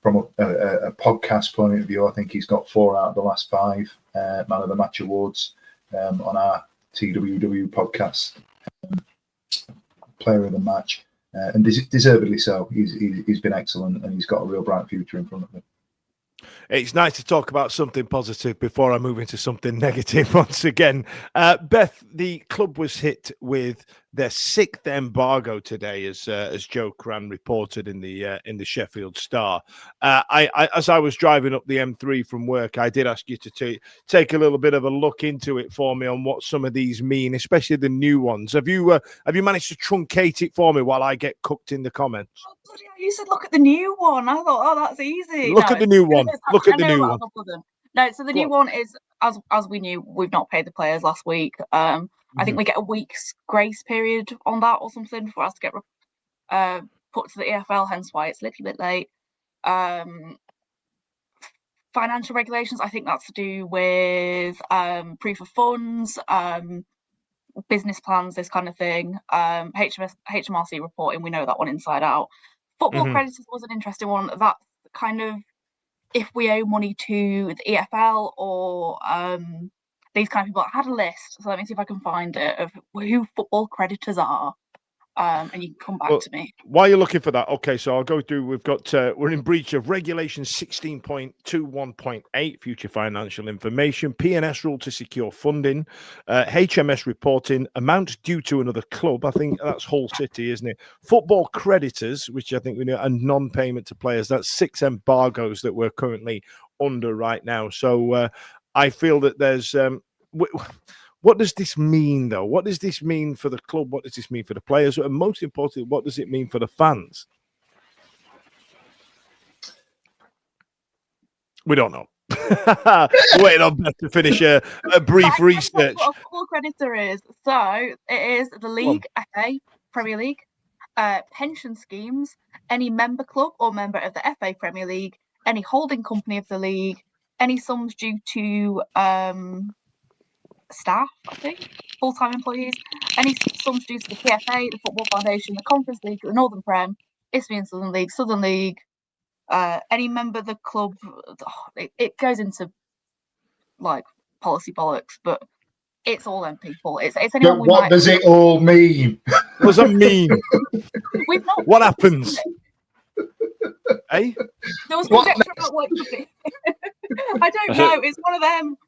from a podcast point of view, I think he's got 4 out of the last 5 Man of the Match awards on our TWW podcast, Player of the Match, and deservedly so. He's been excellent, and he's got a real bright future in front of him. It's nice to talk about something positive before I move into something negative once again. Beth, the club was hit with their 6th embargo today, as Joe Cran reported in the Sheffield Star. As I was driving up the M3 from work, I did ask you to take a little bit of a look into it for me on what some of these mean, especially the new ones. Have you managed to truncate it for me while I get cooked in the comments? Oh, bloody hell, you said look at the new one. I thought, oh, that's easy. Look at the new one. Look at the new one. No, so the new one is, as we knew, we've not paid the players last week. I think we get a week's grace period on that or something for us to get put to the EFL, hence why it's a little bit late. Financial regulations, I think that's to do with proof of funds, business plans, this kind of thing. HMRC reporting, we know that one inside out. Football creditors was an interesting one. That's kind of if we owe money to the EFL or these kind of people. I had a list, so let me see if I can find it, of who football creditors are. And you can come back to me. While you're looking for that, okay, so I'll go through. We've got we're in breach of Regulation 16.21.8, future financial information, PNS rule to secure funding, HMS reporting, amount due to another club. I think that's Hull City, isn't it? Football creditors, which I think we know, and non-payment to players. That's 6 embargoes that we're currently under right now. So I feel that there's. What does this mean, though? What does this mean for the club? What does this mean for the players? And most importantly, what does it mean for the fans? We don't know. Waiting on Beth to finish a brief research. What a full creditor is. So it is the league, FA, Premier League, pension schemes, any member club or member of the FA Premier League, any holding company of the league, any sums due to staff, I think, full-time employees, any sums due to the PFA, the Football Foundation, the Conference League, the Northern Prem, Isthmian Southern League, any member of the club. It goes into like policy bollocks, but it's all them people. It's anyone. But what does it all mean? What does it mean? We've not. What happens? Hey, there was conjecture about what it could be. I don't know. It's one of them.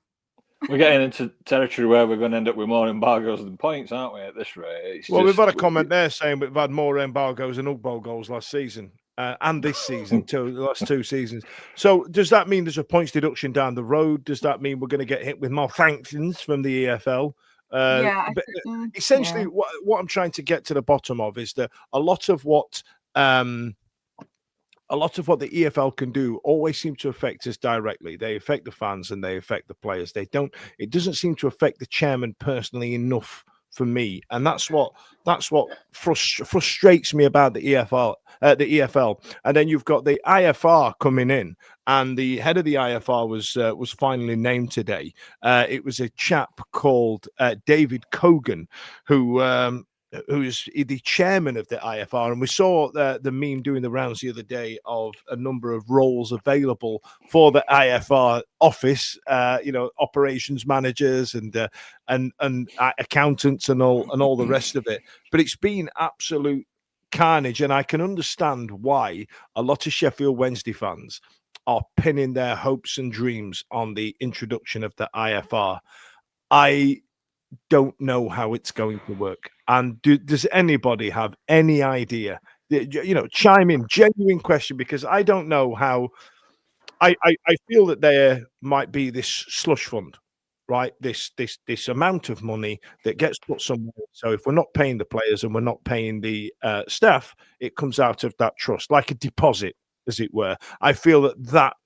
We're getting into territory where we're going to end up with more embargoes than points, aren't we, at this rate? We've had a comment there saying we've had more embargoes than Ugbo goals last season and this season, the last 2 seasons. So does that mean there's a points deduction down the road? Does that mean we're going to get hit with more sanctions from the EFL? Essentially, what I'm trying to get to the bottom of is that a lot of what the EFL can do always seem to affect us directly. They affect the fans and they affect the players. It doesn't seem to affect the chairman personally enough for me, and that's what frustrates me about the EFL. And then you've got the IFR coming in, and the head of the IFR was finally named today. It was a chap called David Cogan, who's the chairman of the IFR, and we saw the meme doing the rounds the other day of a number of roles available for the IFR office, operations managers and accountants and all the rest of it. But it's been absolute carnage, and I can understand why a lot of Sheffield Wednesday fans are pinning their hopes and dreams on the introduction of the IFR. I don't know how it's going to work. And does anybody have any idea? Chime in, genuine question, because I don't know how. I feel that there might be this slush fund, right? This amount of money that gets put somewhere. So if we're not paying the players and we're not paying the staff, it comes out of that trust, like a deposit, as it were. I feel that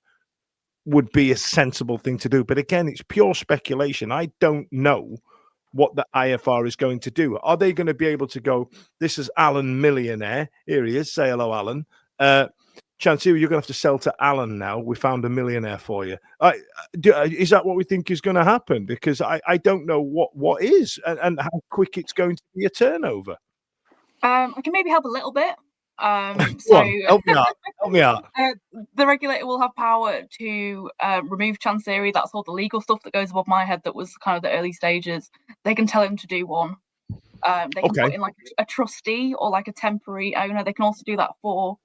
would be a sensible thing to do. But again, it's pure speculation. I don't know what the IFR is going to do. Are they going to be able to go, this is Alan Millionaire. Here he is. Say hello, Alan. Chansiri, you're going to have to sell to Alan now. We found a millionaire for you. Is that what we think is going to happen? Because I don't know what is and how quick it's going to be a turnover. I can maybe help a little bit. Help me out. The regulator will have power to remove Chansiri. That's all the legal stuff that goes above my head. That was kind of the early stages. They can tell him to do one. They can put in like a trustee or like a temporary owner. They can also do that for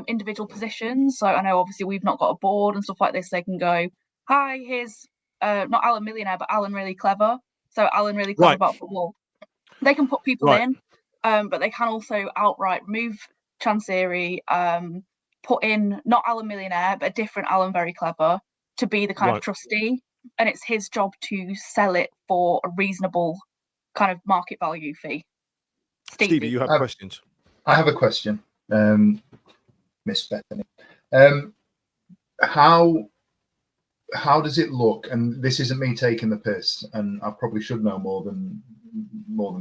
individual positions. So I know obviously we've not got a board and stuff like this. They can go, hi, here's not Alan Millionaire, but Alan Really Clever. So Alan Really Clever about football. They can put people in. but they can also outright remove Chansiri, put in not Alan Millionaire, but a different Alan Very Clever to be the kind of trustee, and it's his job to sell it for a reasonable kind of market value fee. Stevie, you have questions? I have a question, Miss Bethany. How does it look? And this isn't me taking the piss, and I probably should know more than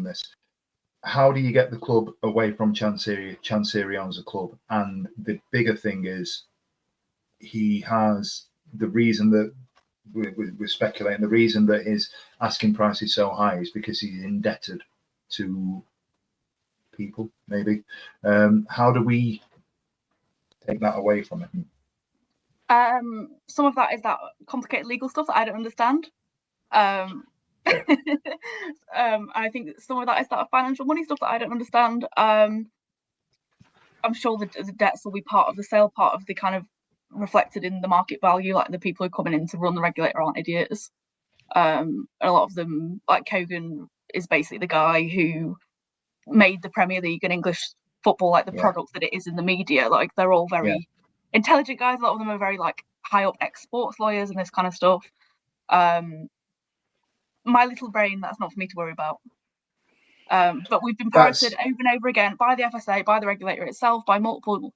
this. How do you get the club away from Chansiri? Chansiri owns the club, and the bigger thing is he has the reason that we're speculating. The reason that his asking price is so high is because he's indebted to people. Maybe. How do we take that away from him? Some of that is that complicated legal stuff that I don't understand. I think some of that is that financial money stuff that I don't understand. I'm sure the debts will be part of the sale, part of the kind of reflected in the market value. Like the people who are coming in to run the regulator aren't idiots. A lot of them, like Kogan, is basically the guy who made the Premier League and English football like the product that it is in the media. Like they're all very intelligent guys. A lot of them are very like high up ex-sports lawyers and this kind of stuff. My little brain, that's not for me to worry about. But we've been parroted over and over again by the FSA, by the regulator itself, by multiple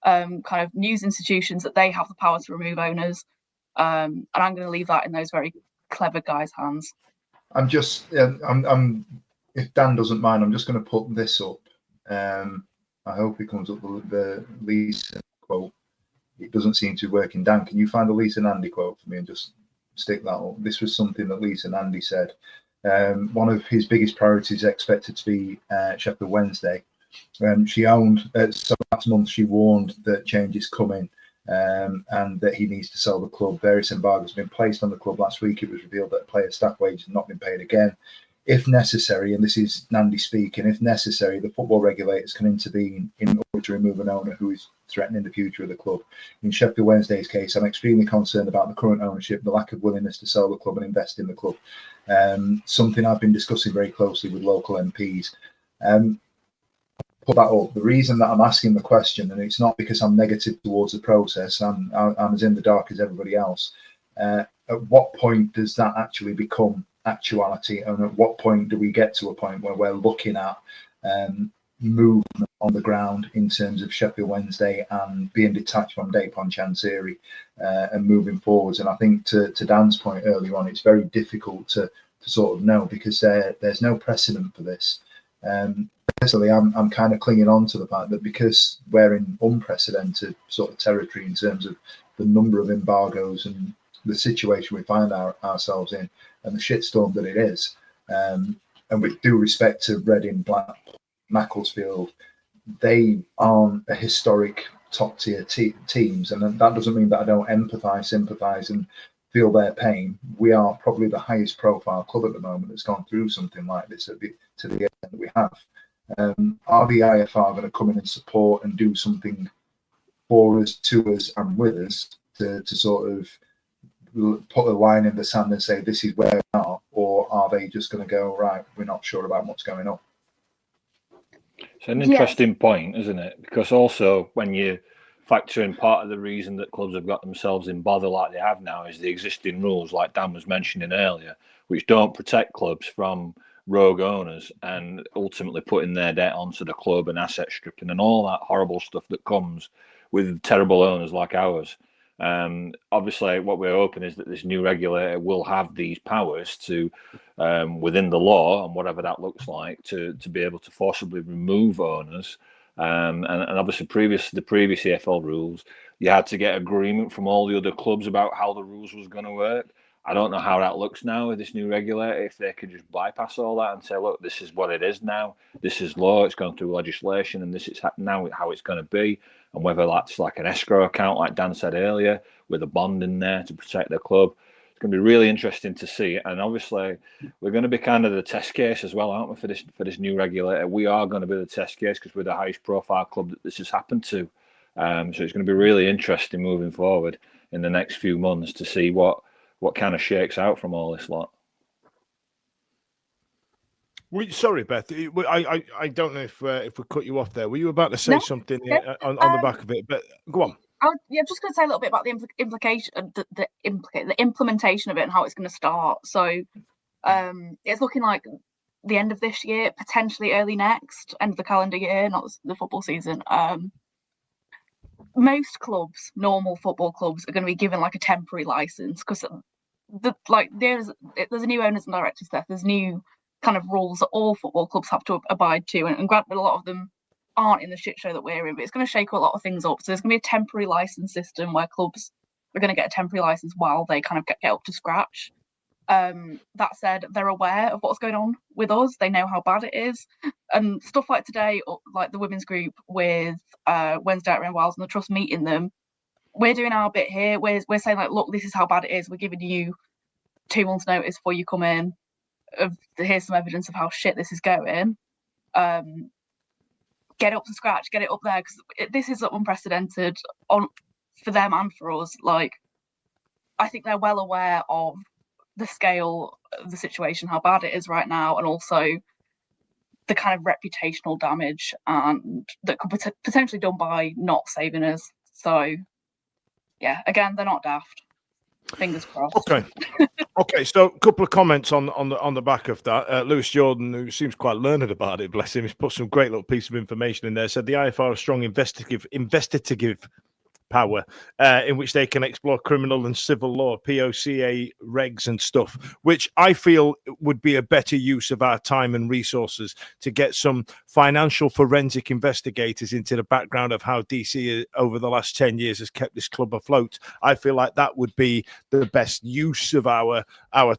kind of news institutions that they have the power to remove owners. And I'm going to leave that in those very clever guys' hands. I'm just, if Dan doesn't mind, I'm just going to put this up. I hope it comes up with the Lisa quote. It doesn't seem to be working. Dan, can you find the Lisa and Andy quote for me and just stick that up? This was something that Lisa and Andy said. One of his biggest priorities is expected to be Sheffield Wednesday. She owned, so last month she warned that change is coming and that he needs to sell the club. Various embargoes have been placed on the club. Last week it was revealed that player staff wages have not been paid again. If necessary, and this is Nandy speaking, if necessary, the football regulators can intervene in order to remove an owner who is threatening the future of the club. In Sheffield Wednesday's case, I'm extremely concerned about the current ownership, the lack of willingness to sell the club and invest in the club. Something I've been discussing very closely with local MPs. Put that up. The reason that I'm asking the question, and it's not because I'm negative towards the process, I'm as in the dark as everybody else. At what point does that actually become actuality, and at what point do we get to a point where we're looking at movement on the ground in terms of Sheffield Wednesday and being detached from Dejphon Chansiri and moving forwards? And I think to Dan's point earlier on, it's very difficult to sort of know because there's no precedent for this. Personally, I'm kind of clinging on to the fact that because we're in unprecedented sort of territory in terms of the number of embargoes and the situation we find ourselves in and the shitstorm that it is, and with due respect to Reading, Blackpool, Macclesfield, they aren't a historic top tier teams, and that doesn't mean that I don't sympathise and feel their pain. We are probably the highest profile club at the moment that's gone through something like this to the extent that we have. Are the IFR going to come in and support and do something for us, to us and with us to sort of put a line in the sand and say this is where we are, or are they just going to go, right, we're not sure about what's going on? It's an interesting point, isn't it? Because also when you factor in part of the reason that clubs have got themselves in bother like they have now is the existing rules, like Dan was mentioning earlier, which don't protect clubs from rogue owners and ultimately putting their debt onto the club and asset stripping and all that horrible stuff that comes with terrible owners like ours. Obviously, what we're hoping is that this new regulator will have these powers to, within the law and whatever that looks like, to be able to forcibly remove owners. And obviously, the previous EFL rules, you had to get agreement from all the other clubs about how the rules was going to work. I don't know how that looks now with this new regulator, if they could just bypass all that and say, look, this is what it is now. This is law. It's gone through legislation, and this is now how it's going to be. And whether that's like an escrow account, like Dan said earlier, with a bond in there to protect the club, it's going to be really interesting to see. And obviously, we're going to be kind of the test case as well, aren't we, for this new regulator? We are going to be the test case because we're the highest profile club that this has happened to. So it's going to be really interesting moving forward in the next few months to see what kind of shakes out from all this lot. Sorry, Beth. I don't know if we cut you off there. Were you about to say something on the back of it? But go on. I'm just going to say a little bit about the implication, the implementation of it and how it's going to start. So, it's looking like the end of this year, potentially early next, end of the calendar year, not the football season. Most clubs, normal football clubs, are going to be given like a temporary license because there's a new owners and directors there. There's new kind of rules that all football clubs have to abide to, and granted, a lot of them aren't in the shit show that we're in, but it's going to shake a lot of things up. So there's going to be a temporary license system where clubs are going to get a temporary license while they kind of get up to scratch. That said, they're aware of what's going on with us. They know how bad it is, and stuff like today, like the women's group with Wednesday at Wales and the trust meeting them. We're doing our bit here. We're saying like, look, this is how bad it is. We're giving you 2 months' notice before you come in. Here's some evidence of how shit this is going. Get up to scratch, get it up there, because this is unprecedented for them and for us. Like, I think they're well aware of the scale of the situation, how bad it is right now, and also the kind of reputational damage and that could be potentially done by not saving us. So, yeah, again, they're not daft. Fingers crossed. Okay. So a couple of comments on the back of that. Lewis Jordan, who seems quite learned about it, bless him, he's put some great little piece of information in there. Said the IFR has strong investigative power in which they can explore criminal and civil law, POCA regs and stuff, which I feel would be a better use of our time and resources to get some financial forensic investigators into the background of how DC over the last 10 years has kept this club afloat. I feel like that would be the best use of our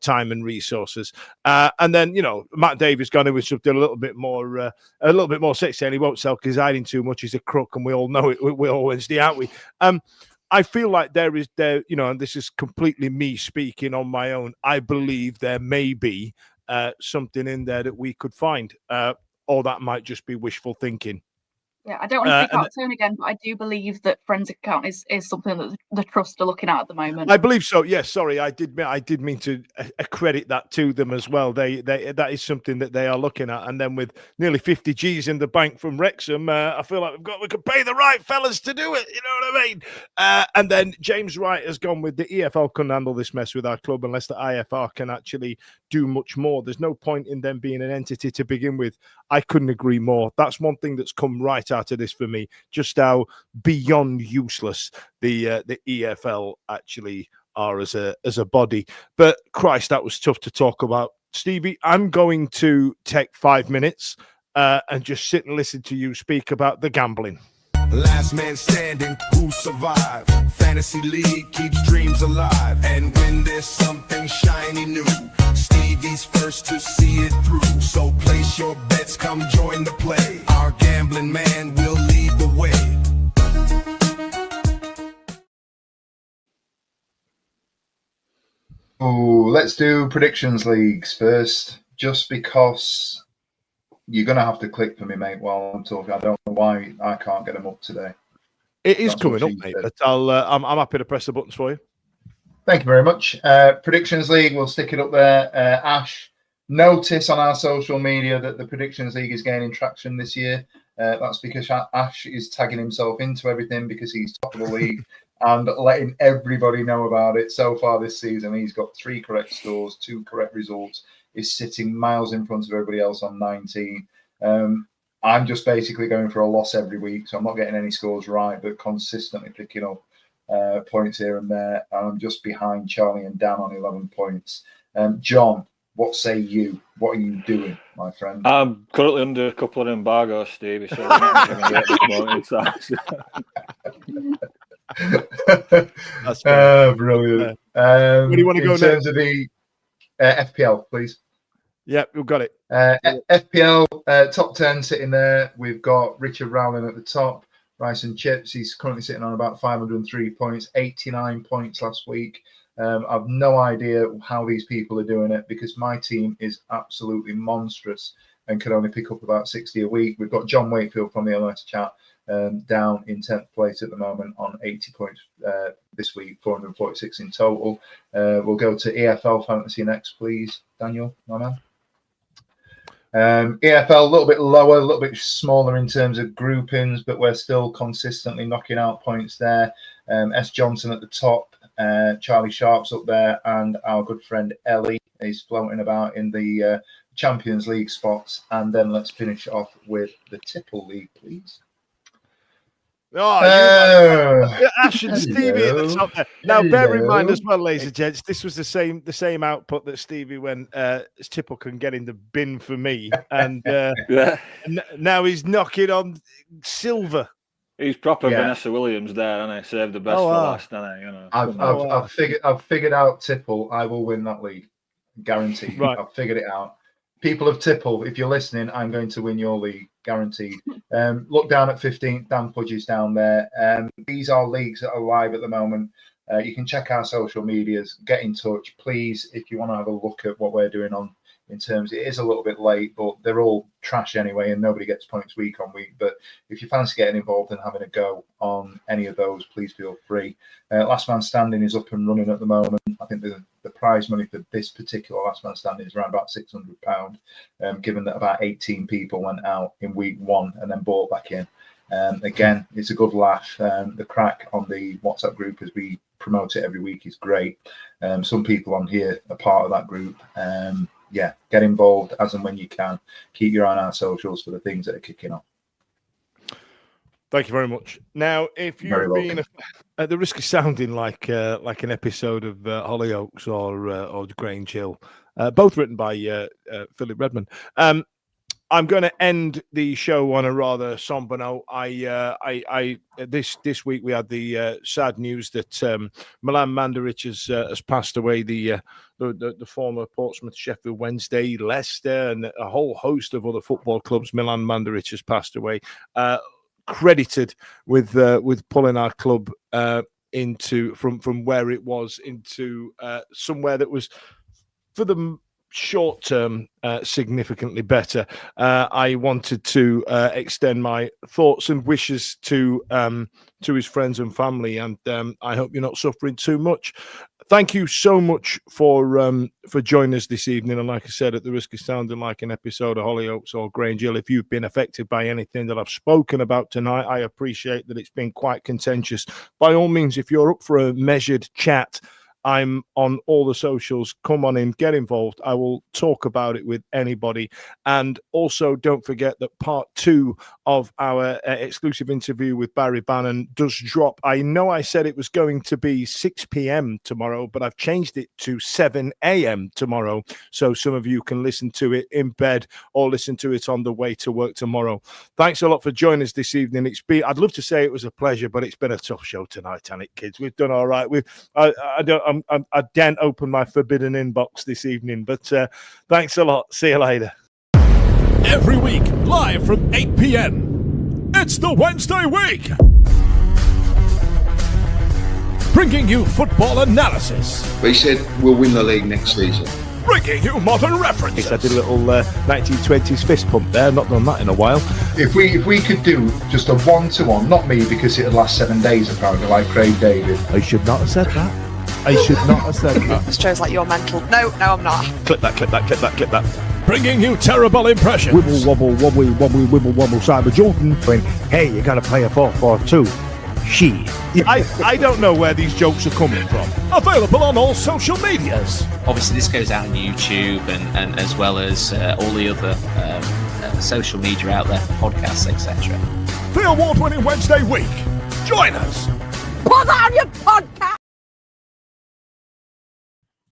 time and resources. And then, Matt Davies gone in with something a little bit more sexy, and he won't sell because he's hiding too much. He's a crook, and we all know it. We're all Wednesday, aren't we? I feel like there, and this is completely me speaking on my own. I believe there may be something in there that we could find, or that might just be wishful thinking. Yeah, I don't want to speak out of turn again, but I do believe that forensic account is something that the trust are looking at the moment. I believe so. Yes, sorry, I did mean to accredit that to them as well. They that is something that they are looking at. And then with nearly 50 G's in the bank from Wrexham, I feel like we could pay the right fellas to do it. You know what I mean? And then James Wright has gone with the EFL couldn't handle this mess with our club unless the IFR can actually do much more. There's no point in them being an entity to begin with. I couldn't agree more. That's one thing that's come right out of this for me, just how beyond useless the EFL actually are as a body. But Christ, that was tough to talk about. Stevie, I'm going to take 5 minutes and just sit and listen to you speak about the gambling. Last man standing, who survived? Fantasy league keeps dreams alive. And when there's something shiny new, Stevie's first to see it through. So place your bets, come join the play. Our gambling man will lead the way. Oh, let's do predictions leagues first, just because you're going to have to click for me, mate, while I'm talking. I don't know why I can't get them up today. It is coming up, mate, but I'm happy to press the buttons for you. Thank you very much. Predictions League, we'll stick it up there. Ash, notice on our social media that the Predictions League is gaining traction this year. That's because Ash is tagging himself into everything because he's top of the league and letting everybody know about it. So far this season, he's got 3 correct scores, 2 correct results. Is sitting miles in front of everybody else on 19. I'm just basically going for a loss every week, so I'm not getting any scores right, but consistently picking up points here and there. I'm just behind Charlie and Dan on 11 points. John, what say you? What are you doing, my friend? I'm currently under a couple of embargoes, Stevie, so I'm not going to get this morning. That's brilliant. Where do you want to go in terms of the FPL, please? Yeah, we've got it. FPL top 10 sitting there. We've got Richard Rowling at the top. Rice and Chips, he's currently sitting on about 503 points, 89 points last week. I've no idea how these people are doing it because my team is absolutely monstrous and can only pick up about 60 a week. We've got John Wakefield from the LS chat down in 10th place at the moment on 80 points this week, 446 in total. We'll go to EFL Fantasy next, please. Daniel, my man. EFL a little bit lower, a little bit smaller in terms of groupings, but we're still consistently knocking out points there. S. Johnson at the top, Charlie Sharp's up there, and our good friend Ellie is floating about in the Champions League spots. And then let's finish off with the Tipple League, please. Ash and Stevie at the top there. Now, bear in mind as well, ladies and gents, this was the same output that Stevie when Tipple can get in the bin for me, and now he's knocking on silver. He's proper Vanessa Williams there, and I saved the best for last. I've figured out Tipple. I will win that league, guaranteed. Right. I've figured it out. People of Tipple, if you're listening, I'm going to win your league, guaranteed. Look down at 15th, Dan Pudge is down there. These are leagues that are live at the moment. You can check our social medias, get in touch, please, if you want to have a look at what we're doing on in terms. It is a little bit late, but they're all trash anyway, and nobody gets points week on week. But if you fancy getting involved and having a go on any of those, please feel free. Last Man Standing is up and running at the moment. I think the prize money for this particular Last Man Standing is around about £600, given that about 18 people went out in week 1 and then bought back in. Again, it's a good laugh. The crack on the WhatsApp group as we promote it every week is great. Some people on here are part of that group. Get involved as and when you can. Keep your eye on our socials for the things that are kicking off. Thank you very much. Now, if you've been at the risk of sounding like an episode of Hollyoaks or Grange Hill, both written by Philip Redmond, I'm going to end the show on a rather somber note. This week we had the sad news that Milan Mandaric has passed away. The former Portsmouth, Sheffield Wednesday, Leicester, and a whole host of other football clubs. Milan Mandaric has passed away. Credited with pulling our club into from where it was into somewhere that was for the short term significantly better. I wanted to extend my thoughts and wishes to his friends and family, and I hope you're not suffering too much. Thank you so much for joining us this evening. And like I said, at the risk of sounding like an episode of Hollyoaks or Grange Hill, if you've been affected by anything that I've spoken about tonight, I appreciate that it's been quite contentious. By all means, if you're up for a measured chat, I'm on all the socials. Come on in, get involved. I will talk about it with anybody. And also don't forget that part 2 of our exclusive interview with Barry Bannon does drop. I know I said it was going to be 6 p.m. tomorrow, but I've changed it to 7 a.m. tomorrow. So some of you can listen to it in bed or listen to it on the way to work tomorrow. Thanks a lot for joining us this evening. I'd love to say it was a pleasure, but it's been a tough show tonight, hasn't it, kids? We've done all right. I didn't open my forbidden inbox this evening, but thanks a lot. See you later. Every week, live from 8 p.m. It's the Wednesday Week. Bringing you football analysis. They said we'll win the league next season. Bringing you modern references. I did a little 1920s fist pump there. Not done that in a while. If we could do just a 1-to-1, not me because it'd last 7 days apparently, like Craig David. I should not have said that. I should not have said that. This show's like you're mental. No, I'm not. Clip that. Bringing you terrible impressions. Wibble, wobble, wobbly, wobbly, wibble, wobble, Cyber Jordan. Going, hey, you got to play a 4-4-2. She. I don't know where these jokes are coming from. Available on all social medias. Obviously, this goes out on YouTube and as well as all the other social media out there, podcasts, etc. The award-winning Wednesday Week. Join us. Put on your pod